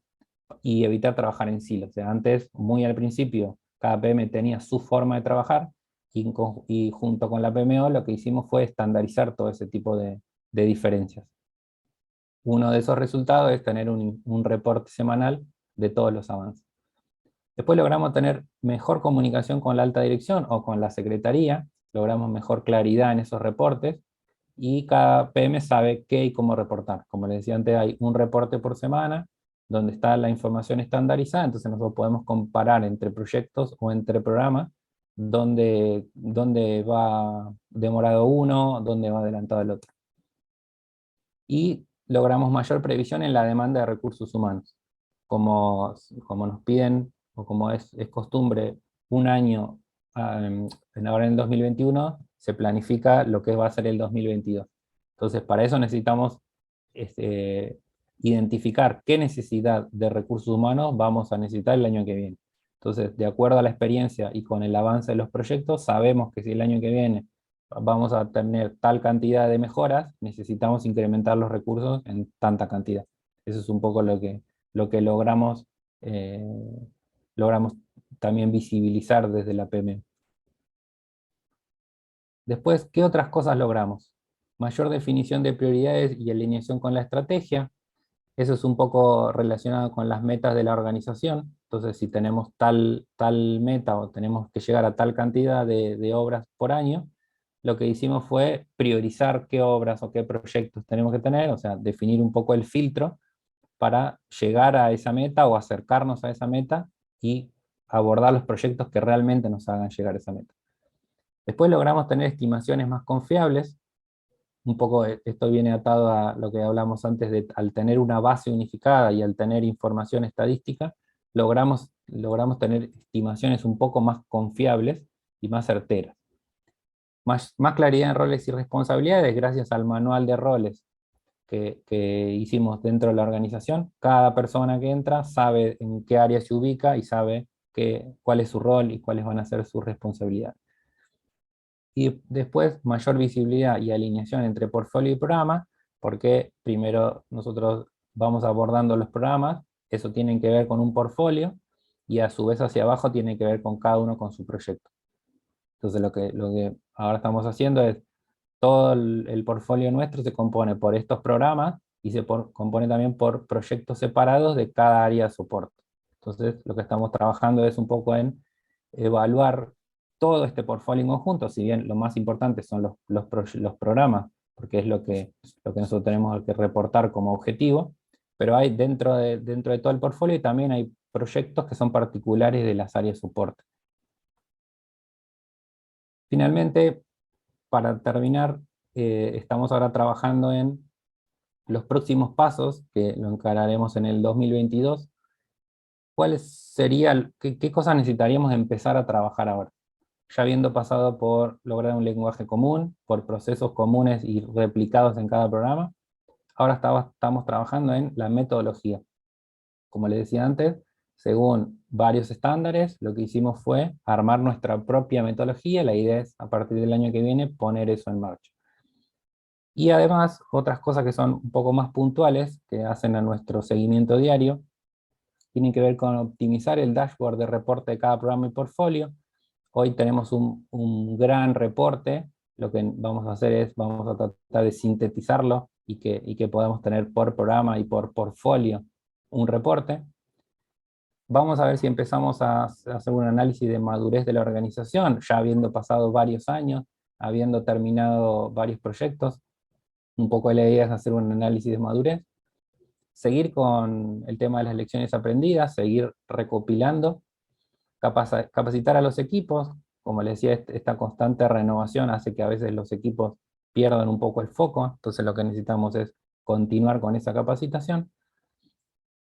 y evitar trabajar en silos. O sea, antes, muy al principio, cada PM tenía su forma de trabajar, y junto con la PMO lo que hicimos fue estandarizar todo ese tipo de de diferencias. Uno de esos resultados es tener un reporte semanal de todos los avances. Después logramos tener mejor comunicación con la alta dirección o con la secretaría, logramos mejor claridad en esos reportes, y cada PM sabe qué y cómo reportar. Como les decía antes, hay un reporte por semana donde está la información estandarizada, entonces nosotros podemos comparar entre proyectos o entre programas dónde va demorado uno, dónde va adelantado el otro. Y logramos mayor previsión en la demanda de recursos humanos. Como nos piden, o como es costumbre, un año, ahora en el 2021, se planifica lo que va a ser el 2022. Entonces, para eso necesitamos identificar qué necesidad de recursos humanos vamos a necesitar el año que viene. Entonces, de acuerdo a la experiencia y con el avance de los proyectos, sabemos que si el año que viene vamos a tener tal cantidad de mejoras, necesitamos incrementar los recursos en tanta cantidad. Eso es un poco lo que eh, logramos también visibilizar desde la PME. Después, ¿qué otras cosas logramos? Mayor definición de prioridades y alineación con la estrategia. Eso es un poco relacionado con las metas de la organización. Entonces, si tenemos tal meta o tenemos que llegar a tal cantidad de obras por año, lo que hicimos fue priorizar qué obras o qué proyectos tenemos que tener, o sea, definir un poco el filtro para llegar a esa meta o acercarnos a esa meta y abordar los proyectos que realmente nos hagan llegar a esa meta. Después logramos tener estimaciones más confiables. Un poco esto viene atado a lo que hablamos antes de, al tener una base unificada y al tener información estadística, logramos tener estimaciones un poco más confiables y más certeras. Más claridad en roles y responsabilidades gracias al manual de roles que hicimos dentro de la organización. Cada persona que entra sabe en qué área se ubica y sabe cuál es su rol y cuáles van a ser sus responsabilidades. Y después, mayor visibilidad y alineación entre portfolio y programa, porque primero nosotros vamos abordando los programas, eso tiene que ver con un portfolio, y a su vez hacia abajo tiene que ver con cada uno con su proyecto. Entonces lo que ahora estamos haciendo es, todo el portfolio nuestro se compone por estos programas, y se compone también por proyectos separados de cada área de soporte. Entonces lo que estamos trabajando es un poco en evaluar todo este portfolio en conjunto, si bien lo más importante son los programas, porque es lo que nosotros tenemos que reportar como objetivo, pero hay dentro de todo el portfolio también hay proyectos que son particulares de las áreas de soporte. Finalmente, para terminar, estamos ahora trabajando en los próximos pasos, que lo encararemos en el 2022. ¿Qué cosas necesitaríamos empezar a trabajar ahora? Ya habiendo pasado por lograr un lenguaje común, por procesos comunes y replicados en cada programa, ahora estamos trabajando en la metodología. Como les decía antes, según varios estándares, lo que hicimos fue armar nuestra propia metodología. La idea es, a partir del año que viene, poner eso en marcha. Y además, otras cosas que son un poco más puntuales, que hacen a nuestro seguimiento diario, tienen que ver con optimizar el dashboard de reporte de cada programa y portfolio. Hoy tenemos un gran reporte. Lo que vamos a hacer es, vamos a tratar de sintetizarlo y que podamos tener por programa y por portfolio un reporte. Vamos a ver si empezamos a hacer un análisis de madurez de la organización, ya habiendo pasado varios años, habiendo terminado varios proyectos. Un poco la idea es hacer un análisis de madurez, seguir con el tema de las lecciones aprendidas, seguir recopilando, capacitar a los equipos. Como les decía, esta constante renovación hace que a veces los equipos pierdan un poco el foco, entonces lo que necesitamos es continuar con esa capacitación.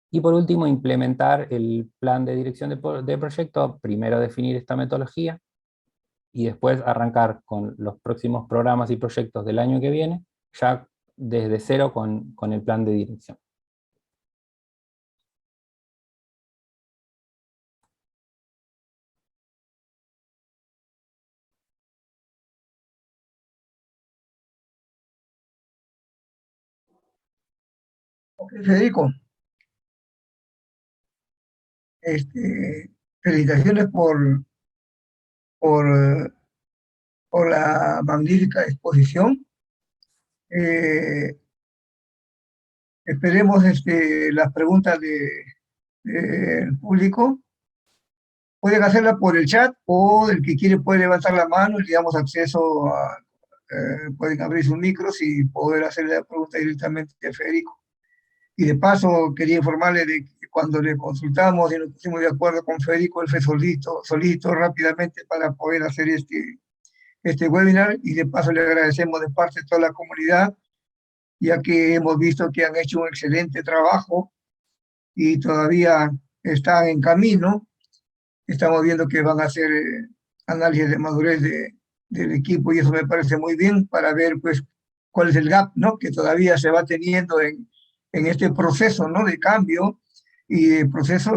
Y por último, implementar el plan de dirección de proyecto, primero definir esta metodología, y después arrancar con los próximos programas y proyectos del año que viene, ya desde cero con el plan de dirección. Ok, Federico, felicitaciones por, por la magnífica exposición. Eh, esperemos las preguntas del público. Pueden hacerla por el chat o el que quiere puede levantar la mano y le damos acceso a, pueden abrir sus micros y poder hacerle la pregunta directamente a Federico. Y de paso quería informarle de que cuando le consultamos y nos pusimos de acuerdo con Federico, él fue solito rápidamente para poder hacer este webinar y de paso le agradecemos de parte de toda la comunidad, ya que hemos visto que han hecho un excelente trabajo y todavía están en camino. Estamos viendo que van a hacer análisis de madurez del equipo y eso me parece muy bien para ver pues cuál es el gap, ¿no? Que todavía se va teniendo en este proceso, ¿no? De cambio y de proceso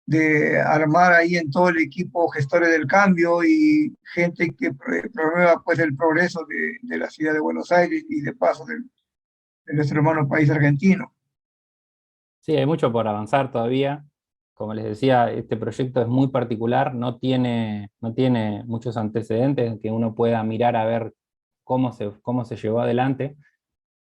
de armar ahí en todo el equipo gestores del cambio y gente que promueva pues el progreso de la ciudad de Buenos Aires y de paso de nuestro hermano país argentino. Sí, hay mucho por avanzar todavía. Como les decía, este proyecto es muy particular, no tiene muchos antecedentes que uno pueda mirar a ver cómo se llevó adelante.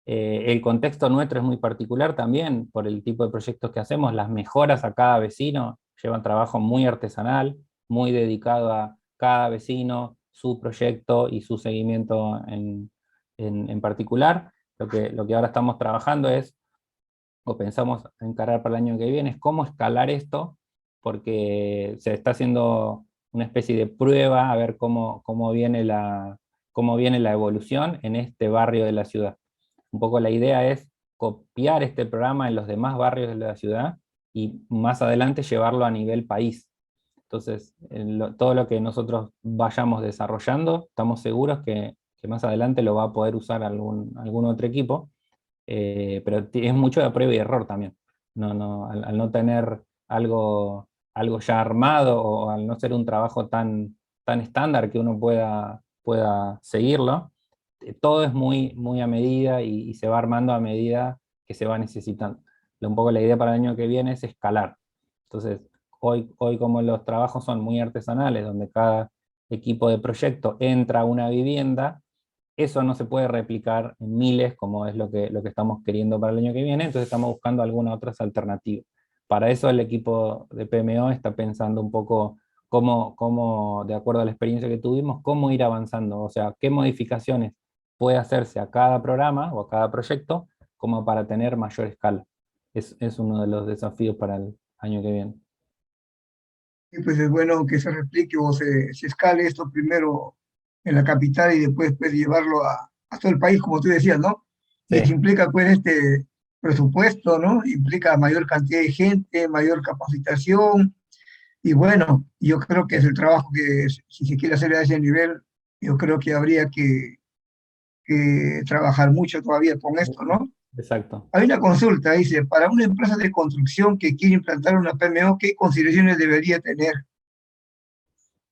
El contexto nuestro es muy particular también por el tipo de proyectos que hacemos. Las mejoras a cada vecino llevan trabajo muy artesanal, muy dedicado a cada vecino, su proyecto y su seguimiento en particular. Lo que ahora estamos trabajando es, o pensamos encarar para el año que viene, es cómo escalar esto, porque se está haciendo una especie de prueba a ver cómo viene la evolución en este barrio de la ciudad. Un poco la idea es copiar este programa en los demás barrios de la ciudad y más adelante llevarlo a nivel país. Entonces, todo lo que nosotros vayamos desarrollando, estamos seguros que más adelante lo va a poder usar algún otro equipo, pero es mucho de prueba y error también. Al no tener algo ya armado o al no ser un trabajo tan estándar que uno pueda seguirlo, todo es muy a medida y se va armando a medida que se va necesitando. Un poco la idea para el año que viene es escalar. Entonces, hoy como los trabajos son muy artesanales, donde cada equipo de proyecto entra a una vivienda, eso no se puede replicar en miles, como es lo que estamos queriendo para el año que viene, entonces estamos buscando algunas otras alternativas. Para eso el equipo de PMO está pensando un poco de acuerdo a la experiencia que tuvimos, cómo ir avanzando, o sea, qué modificaciones puede hacerse a cada programa o a cada proyecto como para tener mayor escala. Es uno de los desafíos para el año que viene. Y pues es bueno que se replique o se escale esto primero en la capital y después pues, llevarlo a todo el país, como tú decías, ¿no? Y eso Sí. implica pues este presupuesto, ¿no? Implica mayor cantidad de gente, mayor capacitación y bueno, yo creo que es el trabajo que si se quiere hacer a ese nivel, yo creo que habría que trabajar mucho todavía con esto, ¿no? Exacto. Hay una consulta, dice, para una empresa de construcción que quiere implantar una PMO, ¿qué consideraciones debería tener?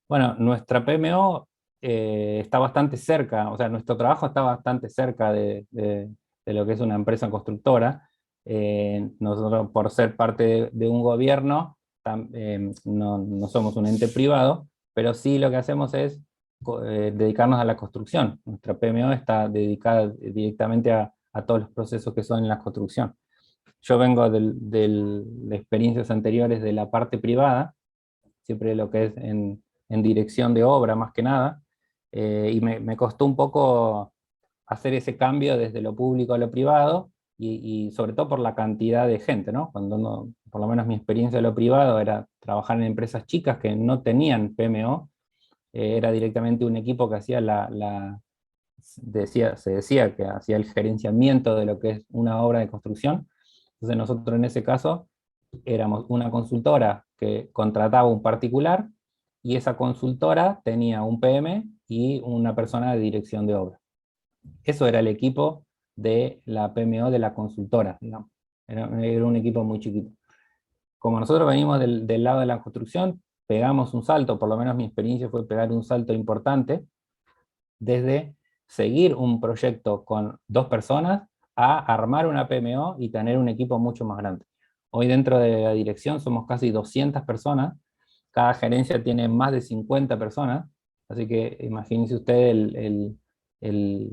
Bueno, nuestra PMO está bastante cerca, o sea, nuestro trabajo está bastante cerca de lo que es una empresa constructora. Nosotros, por ser parte de un gobierno, no somos un ente privado, pero sí lo que hacemos es dedicarnos a la construcción. Nuestra PMO está dedicada directamente a todos los procesos que son en la construcción. Yo vengo de experiencias anteriores de la parte privada, siempre lo que es en dirección de obra más que nada, y me costó un poco hacer ese cambio desde lo público a lo privado, y sobre todo por la cantidad de gente, ¿no? Cuando por lo menos mi experiencia de lo privado era trabajar en empresas chicas que no tenían PMO, era directamente un equipo que hacía se decía que hacía el gerenciamiento de lo que es una obra de construcción. Entonces nosotros en ese caso éramos una consultora que contrataba un particular y esa consultora tenía un PM y una persona de dirección de obra. Eso era el equipo de la PMO de la consultora, ¿no? Era un equipo muy chiquito. Como nosotros venimos del lado de la construcción, pegamos un salto, por lo menos mi experiencia fue pegar un salto importante, desde seguir un proyecto con 2 personas a armar una PMO y tener un equipo mucho más grande. Hoy dentro de la dirección somos casi 200 personas, cada gerencia tiene más de 50 personas, así que imagínense usted el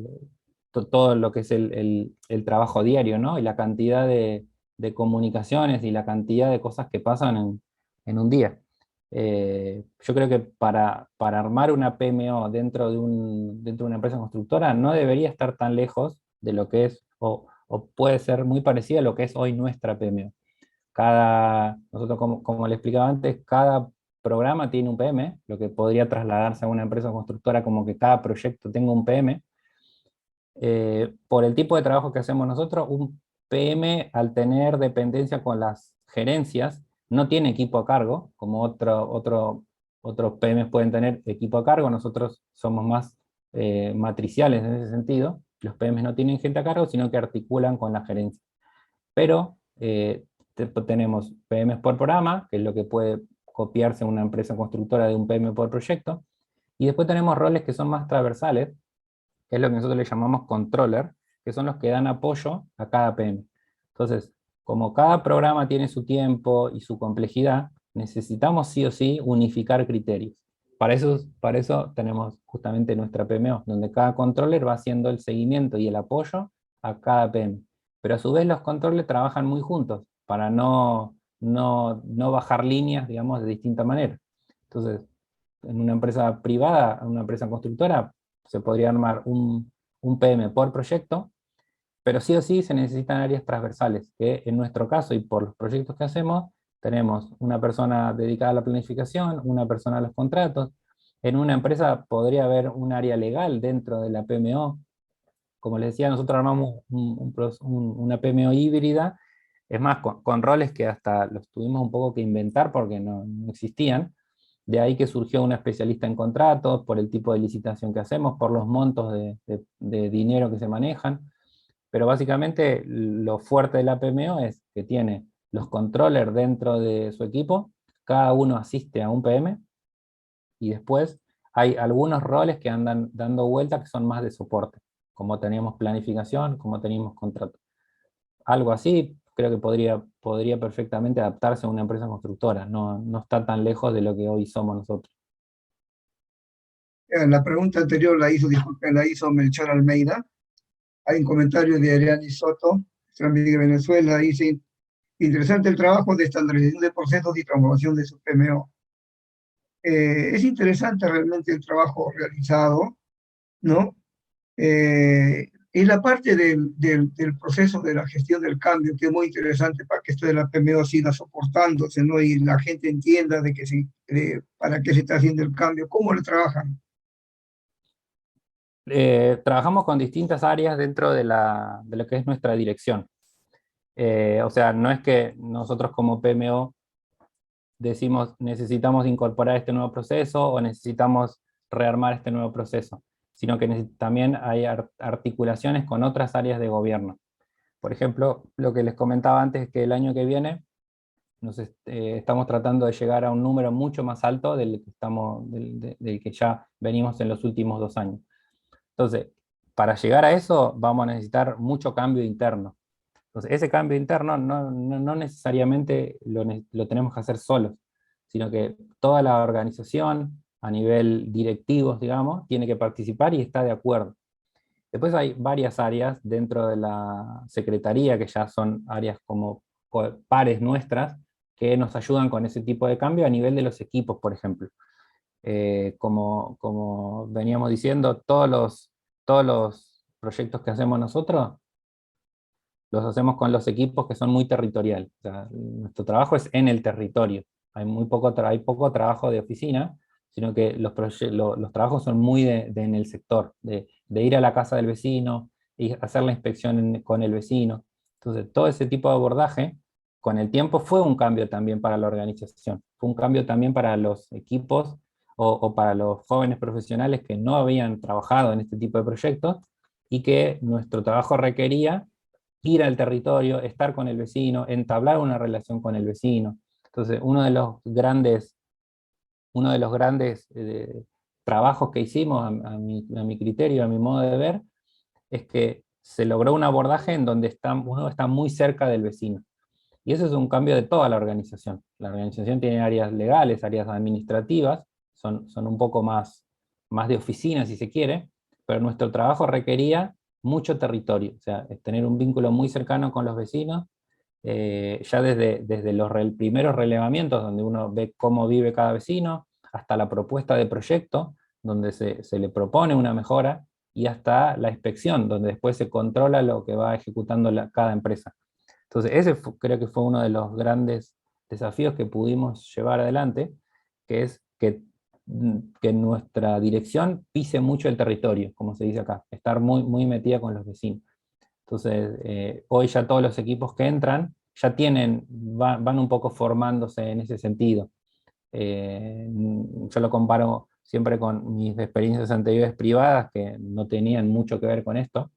todo lo que es el trabajo diario, ¿no? Y la cantidad de comunicaciones y la cantidad de cosas que pasan en un día. Yo creo que para armar una PMO dentro de una empresa constructora no debería estar tan lejos de lo que es, o puede ser muy parecida a lo que es hoy nuestra PMO. Nosotros, como le explicaba antes, cada programa tiene un PM, lo que podría trasladarse a una empresa constructora como que cada proyecto tenga un PM. Por el tipo de trabajo que hacemos nosotros, un PM, al tener dependencia con las gerencias, no tiene equipo a cargo, como otros PMs pueden tener equipo a cargo. Nosotros somos más matriciales en ese sentido. Los PMs no tienen gente a cargo, sino que articulan con la gerencia. Pero tenemos PMs por programa, que es lo que puede copiarse en una empresa constructora de un PM por proyecto, y después tenemos roles que son más transversales, que es lo que nosotros le llamamos controller, que son los que dan apoyo a cada PM. Entonces, como cada programa tiene su tiempo y su complejidad, necesitamos sí o sí unificar criterios. Para eso tenemos justamente nuestra PMO, donde cada controller va haciendo el seguimiento y el apoyo a cada PM. Pero a su vez los controllers trabajan muy juntos para no bajar líneas, digamos, de distinta manera. Entonces, en una empresa privada, en una empresa constructora, se podría armar un PM por proyecto, pero sí o sí se necesitan áreas transversales, que en nuestro caso y por los proyectos que hacemos, tenemos una persona dedicada a la planificación, una persona a los contratos. En una empresa podría haber un área legal dentro de la PMO. Como les decía, nosotros armamos una PMO híbrida, es más, con roles que hasta los tuvimos un poco que inventar porque no existían. De ahí que surgió una especialista en contratos, por el tipo de licitación que hacemos, por los montos de dinero que se manejan. Pero básicamente lo fuerte de la PMO es que tiene los controllers dentro de su equipo, cada uno asiste a un PM, y después hay algunos roles que andan dando vuelta que son más de soporte, como teníamos planificación, como teníamos contrato. Algo así creo que podría perfectamente adaptarse a una empresa constructora, no está tan lejos de lo que hoy somos nosotros. La pregunta anterior la hizo, disculpen, la hizo Melchor Almeida. Hay un comentario de Ariani Soto, nuestra amiga de Venezuela, dice, interesante el trabajo de estandarización de procesos y transformación de su PMO. Es interesante realmente el trabajo realizado, ¿no? Y la parte del proceso de la gestión del cambio, que es muy interesante para que esto de la PMO siga soportándose, ¿no? Y la gente entienda para qué se está haciendo el cambio, cómo lo trabajan. Trabajamos con distintas áreas dentro de lo que es nuestra dirección. O sea, no es que nosotros como PMO decimos necesitamos incorporar este nuevo proceso o necesitamos rearmar este nuevo proceso, sino que también hay articulaciones con otras áreas de gobierno. Por ejemplo, lo que les comentaba antes es que el año que viene estamos tratando de llegar a un número mucho más alto del que ya venimos en los últimos 2 años. Entonces, para llegar a eso vamos a necesitar mucho cambio interno. Entonces, ese cambio interno no necesariamente lo tenemos que hacer solos, sino que toda la organización, a nivel directivos, digamos, tiene que participar y está de acuerdo. Después hay varias áreas dentro de la secretaría, que ya son áreas como pares nuestras, que nos ayudan con ese tipo de cambio a nivel de los equipos, por ejemplo. Como veníamos diciendo, todos los proyectos que hacemos nosotros los hacemos con los equipos que son muy territoriales. O sea, nuestro trabajo es en el territorio. Hay poco trabajo de oficina, sino que los trabajos son muy en el sector, de ir a la casa del vecino, y hacer la inspección con el vecino. Entonces, todo ese tipo de abordaje, con el tiempo fue un cambio también para la organización. Fue un cambio también para los equipos o para los jóvenes profesionales que no habían trabajado en este tipo de proyectos y que nuestro trabajo requería ir al territorio, estar con el vecino, entablar una relación con el vecino. Entonces, uno de los grandes trabajos que hicimos, a mi criterio, a mi modo de ver, es que se logró un abordaje en donde uno está muy cerca del vecino. Y eso es un cambio de toda la organización. La organización tiene áreas legales, áreas administrativas, son un poco más de oficina, si se quiere, pero nuestro trabajo requería mucho territorio, o sea, es tener un vínculo muy cercano con los vecinos, ya desde los primeros relevamientos, donde uno ve cómo vive cada vecino, hasta la propuesta de proyecto, donde se le propone una mejora, y hasta la inspección, donde después se controla lo que va ejecutando cada empresa. Entonces, ese creo que fue uno de los grandes desafíos que pudimos llevar adelante, que es que nuestra dirección pise mucho el territorio, como se dice acá, estar muy, muy metida con los vecinos. Entonces, hoy ya todos los equipos que entran ya van un poco formándose en ese sentido. Yo lo comparo siempre con mis experiencias anteriores privadas que no tenían mucho que ver con esto,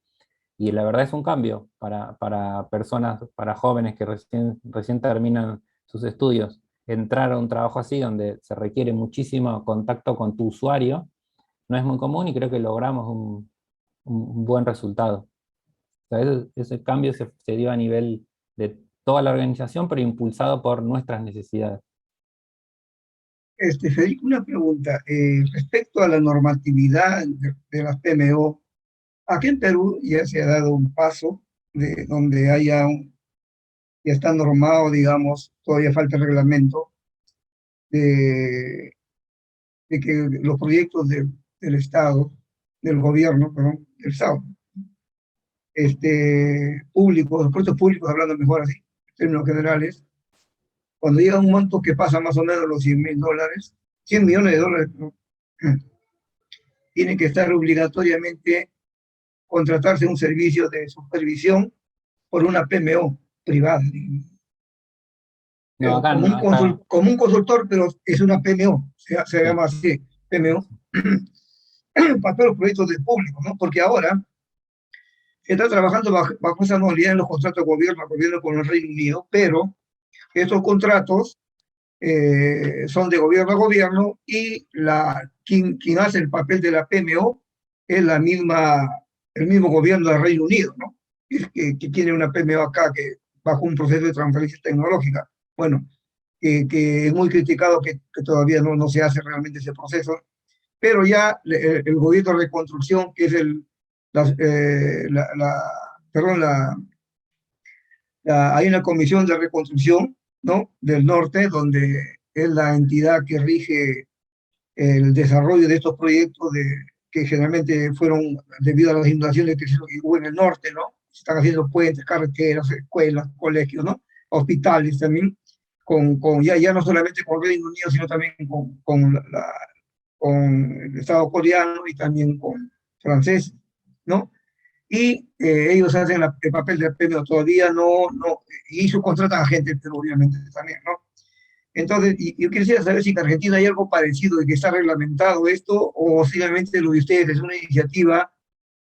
y la verdad es un cambio para personas, para jóvenes que recién terminan sus estudios, entrar a un trabajo así donde se requiere muchísimo contacto con tu usuario, no es muy común y creo que logramos un buen resultado. O sea, ese cambio se dio a nivel de toda la organización, pero impulsado por nuestras necesidades. Federico, una pregunta. Respecto a la normatividad de las PMO, aquí en Perú ya se ha dado un paso de donde ya está normado, digamos, todavía falta el reglamento, de, de que los proyectos del Estado, del gobierno, perdón, del Estado, públicos, los proyectos públicos, hablando mejor así, en términos generales, cuando llega un monto que pasa más o menos los $100.000, 100 millones de dólares, ¿no? Tiene que estar obligatoriamente contratarse un servicio de supervisión por una PMO privada, No, acá, como como un consultor, pero es una PMO, se sí. llama así, PMO, para todos los proyectos del público, ¿no? Porque ahora se está trabajando bajo esa modalidad en los contratos de gobierno con el Reino Unido, pero estos contratos son de gobierno a gobierno y quien hace el papel de la PMO es el mismo gobierno del Reino Unido, ¿no? Que tiene una PMO acá que bajo un proceso de transferencia tecnológica. Bueno, que es muy criticado que todavía no se hace realmente ese proceso, pero ya el gobierno de reconstrucción, que es la, eh, la, la, perdón, hay una comisión de reconstrucción, ¿no? Del norte, donde es la entidad que rige el desarrollo de estos proyectos que generalmente fueron debido a las inundaciones que hubo en el norte, ¿no? Se están haciendo puentes, carreteras, escuelas, colegios, ¿no? Hospitales también, ya no solamente con Reino Unido, sino también con el Estado coreano y también con francés, ¿no? Y ellos hacen el papel de PMO, todavía y subcontratan a gente, pero obviamente también, ¿no? Entonces, yo quisiera saber si en Argentina hay algo parecido, de que está reglamentado esto, o simplemente lo de ustedes es una iniciativa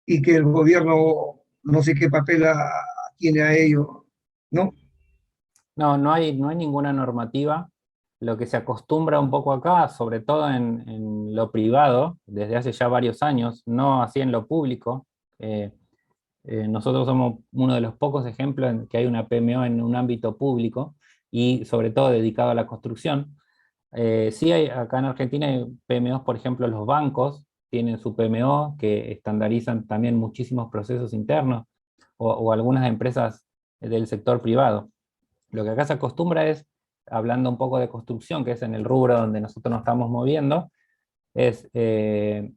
y que el gobierno no sé qué papel tiene a ello, ¿no? No, no hay ninguna normativa. Lo que se acostumbra un poco acá, sobre todo en lo privado, desde hace ya varios años, no así en lo público. eh, Nosotros somos uno de los pocos ejemplos en que hay una PMO en un ámbito público y sobre todo dedicado a la construcción. Sí hay, acá en Argentina hay PMOs, por ejemplo, los bancos tienen su PMO que estandarizan también muchísimos procesos internos o algunas empresas del sector privado. Lo que acá se acostumbra es, hablando un poco de construcción, que es en el rubro donde nosotros nos estamos moviendo, es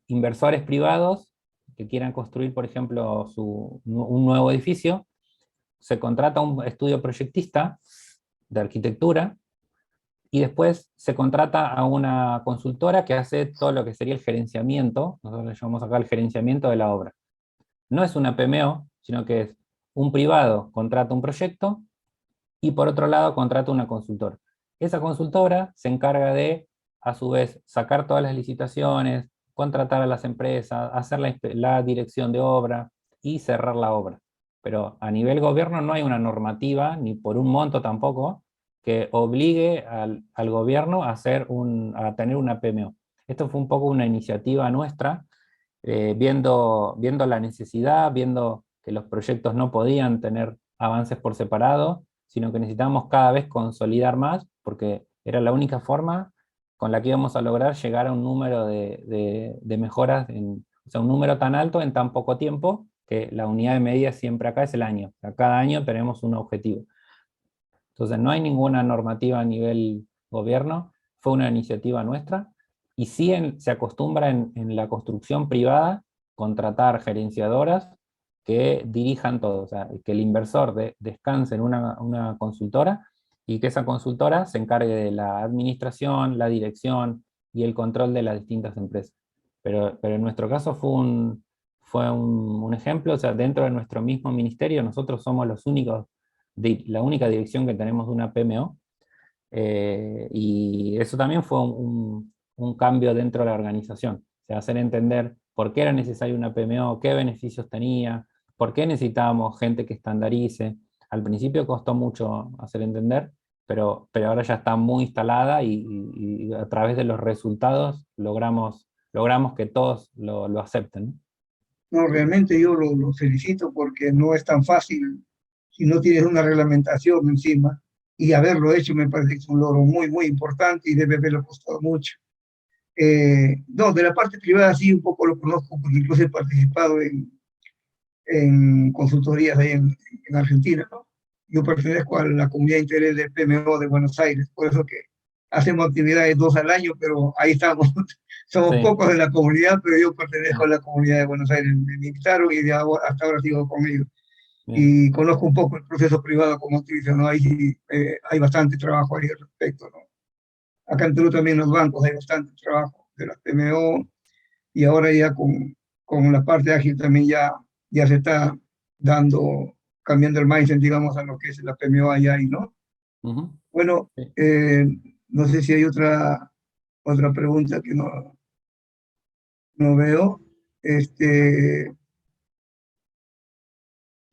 inversores privados que quieran construir, por ejemplo, un nuevo edificio, se contrata un estudio proyectista de arquitectura y después se contrata a una consultora que hace todo lo que sería el gerenciamiento, nosotros le llamamos acá el gerenciamiento de la obra. No es una PMO, sino que es un privado contrata un proyecto y por otro lado contrata una consultora. Esa consultora se encarga de, a su vez, sacar todas las licitaciones, contratar a las empresas, hacer la dirección de obra y cerrar la obra. Pero a nivel gobierno no hay una normativa, ni por un monto tampoco, que obligue al gobierno a tener una PMO. Esto fue un poco una iniciativa nuestra, viendo la necesidad, viendo que los proyectos no podían tener avances por separado, sino que necesitábamos cada vez consolidar más, porque era la única forma con la que íbamos a lograr llegar a un número de mejoras, o sea, un número tan alto en tan poco tiempo, que la unidad de medida siempre acá es el año. O sea, cada año tenemos un objetivo. Entonces no hay ninguna normativa a nivel gobierno, fue una iniciativa nuestra, y sí se acostumbra en la construcción privada contratar gerenciadoras que dirijan todo, o sea, que el inversor descanse en una consultora y que esa consultora se encargue de la administración, la dirección y el control de las distintas empresas. Pero en nuestro caso fue un ejemplo, o sea, dentro de nuestro mismo ministerio nosotros somos los únicos, la única dirección que tenemos de una PMO, y eso también fue un cambio dentro de la organización, o sea, hacer entender por qué era necesaria una PMO, qué beneficios tenía, por qué necesitábamos gente que estandarice. Al principio costó mucho hacer entender, pero ahora ya está muy instalada y a través de los resultados logramos que todos lo acepten. No, realmente yo lo felicito porque no es tan fácil si no tienes una reglamentación encima. Y haberlo hecho me parece que es un logro muy, muy importante y debe haberlo costado mucho. No, de la parte privada sí un poco lo conozco porque incluso he participado en consultorías ahí en Argentina, ¿no? Yo pertenezco a la comunidad interés del PMO de Buenos Aires, por eso que hacemos actividades 2 al año, pero ahí estamos. Somos Sí. pocos de la comunidad, pero yo pertenezco a la comunidad de Buenos Aires. Me invitaron y hasta ahora sigo con ellos. Bien. Y conozco un poco el proceso privado, como usted dice, ¿no? Hay bastante trabajo ahí al respecto, ¿no? Acá en Perú también en los bancos hay bastante trabajo de las PMO, y ahora ya con la parte ágil también ya se está cambiando el mindset, digamos, a lo que es la PMO allá y ¿no? Ujú. Bueno, Sí. no sé si hay otra pregunta que no veo.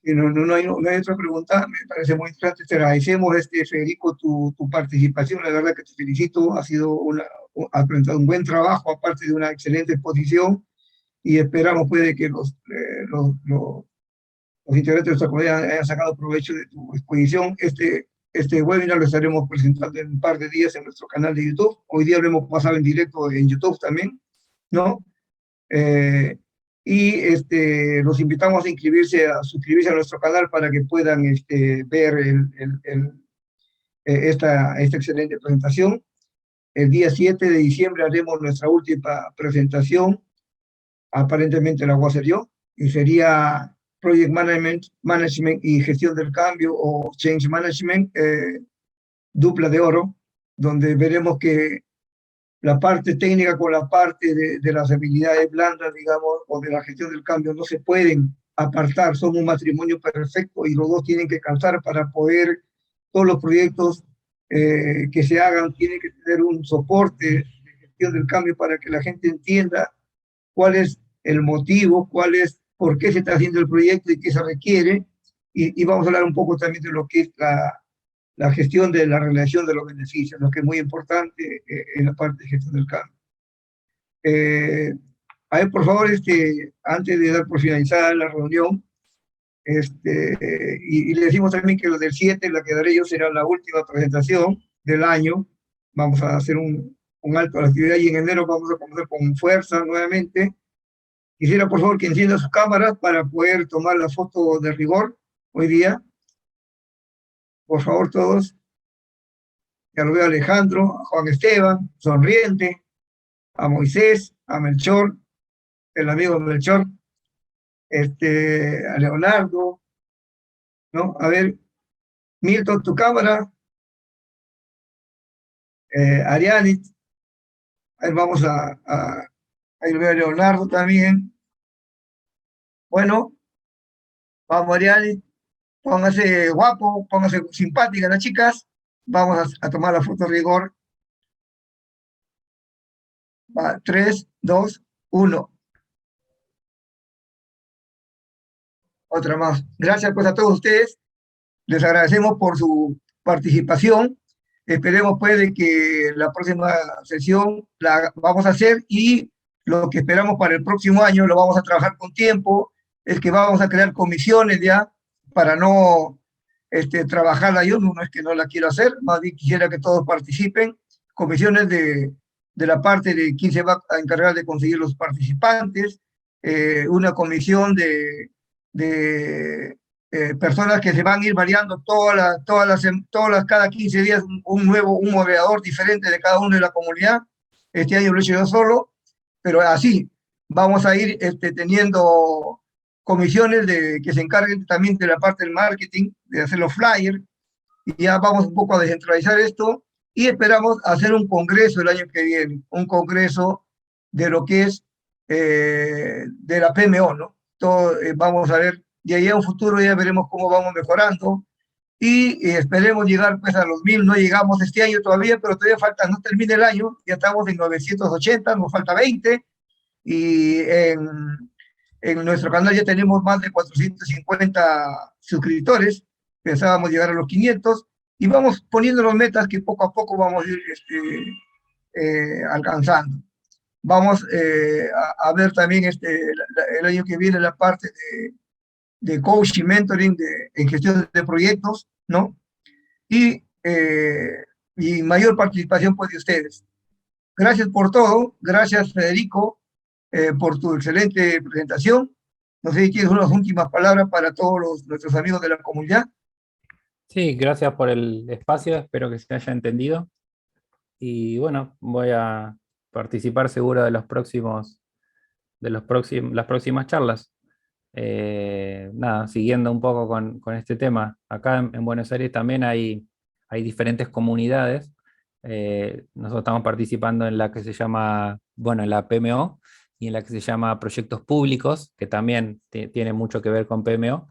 Si no hay otra pregunta, me parece muy interesante. Te agradecemos, Federico, tu participación. La verdad que te felicito. Has presentado un buen trabajo, aparte de una excelente exposición, y esperamos puede que los integrantes de nuestra comunidad hayan sacado provecho de tu exposición. Este webinar lo estaremos presentando en un par de días en nuestro canal de YouTube. Hoy día lo hemos pasado en directo en YouTube también, ¿no? Eh, los invitamos a suscribirse a nuestro canal para que puedan ver esta excelente presentación. El día 7 de diciembre haremos nuestra última presentación. Aparentemente la voy a hacer yo, y sería Project Management y Gestión del Cambio, o Change Management, dupla de oro, donde veremos que la parte técnica con la parte de las habilidades blandas, digamos, o de la gestión del cambio no se pueden apartar, son un matrimonio perfecto y los dos tienen que calzar para poder, todos los proyectos que se hagan tienen que tener un soporte de gestión del cambio para que la gente entienda cuál es el motivo, por qué se está haciendo el proyecto y qué se requiere, y vamos a hablar un poco también de lo que es la gestión de la relación de los beneficios, lo que es muy importante en la parte de gestión del cambio. A ver, por favor, antes de dar por finalizada la reunión, y le decimos también que lo del 7, la que daré yo, será la última presentación del año. Vamos a hacer un alto a la actividad y en enero vamos a comenzar con fuerza nuevamente. Quisiera, por favor, que encienda sus cámaras para poder tomar la foto de rigor hoy día. Por favor, todos. Ya lo veo a Alejandro, a Juan Esteban, sonriente, a Moisés, a Melchor, el amigo Melchor, a Leonardo, ¿no? A ver, Milton, tu cámara, Arianit, ahí vamos ahí lo veo a Leonardo también. Bueno, vamos, Arianit, póngase guapo, póngase simpática, las chicas, vamos a tomar la foto de rigor. Va, 3, 2, 1. Otra más. Gracias pues a todos ustedes. Les agradecemos por su participación. Esperemos pues de que la próxima sesión la vamos a hacer, y lo que esperamos para el próximo año lo vamos a trabajar con tiempo, es que vamos a crear comisiones ya para no trabajarla yo, no es que no la quiero hacer, más bien quisiera que todos participen, comisiones de la parte de quién se va a encargar de conseguir los participantes, una comisión de personas que se van a ir variando cada 15 días un moderador diferente de cada uno de la comunidad. Este año lo he hecho yo solo, pero así vamos a ir teniendo comisiones que se encarguen también de la parte del marketing, de hacer los flyers, y ya vamos un poco a descentralizar esto, y esperamos hacer un congreso el año que viene, un congreso de lo que es de la PMO, ¿no? Todo, vamos a ver, de ahí a un futuro ya veremos cómo vamos mejorando, y esperemos llegar pues a los 1000, no llegamos este año todavía, pero todavía falta, no termina el año, ya estamos en 980, nos falta 20, y en nuestro canal ya tenemos más de 450 suscriptores, pensábamos llegar a los 500, y vamos poniéndonos metas que poco a poco vamos a ir alcanzando. Vamos a ver también el año que viene la parte de coaching, mentoring, en gestión de proyectos, ¿no? Y mayor participación pues de ustedes. Gracias por todo, gracias Federico por tu excelente presentación. No sé si tienes unas últimas palabras para todos nuestros amigos de la comunidad. Sí, gracias por el espacio, espero que se haya entendido. Y bueno, voy a participar seguro de las próximas charlas. Nada, siguiendo un poco con este tema. Acá en Buenos Aires también hay diferentes comunidades. Nosotros estamos participando en la que se llama, bueno, en la PMO, y en la que se llama Proyectos Públicos, que también tiene mucho que ver con PMO.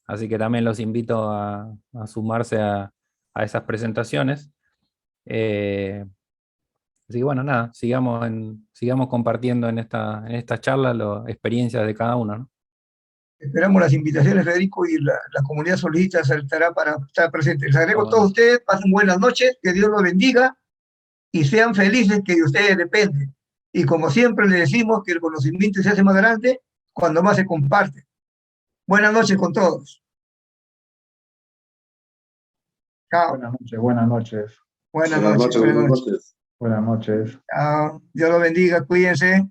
Así que también los invito a sumarse a esas presentaciones. Así que bueno, nada, sigamos compartiendo en esta charla las experiencias de cada uno, ¿no? Esperamos las invitaciones, Federico, y la comunidad solista estará para estar presente. Les agrego a Bueno, todos ustedes, pasen buenas noches, que Dios los bendiga y sean felices, que de ustedes depende. Y como siempre les decimos que el conocimiento se hace más grande cuando más se comparte. Buenas noches con todos. Chao. Buenas noches, buenas noches. Buenas noches. Buenas noches. Chao. Dios los bendiga, cuídense.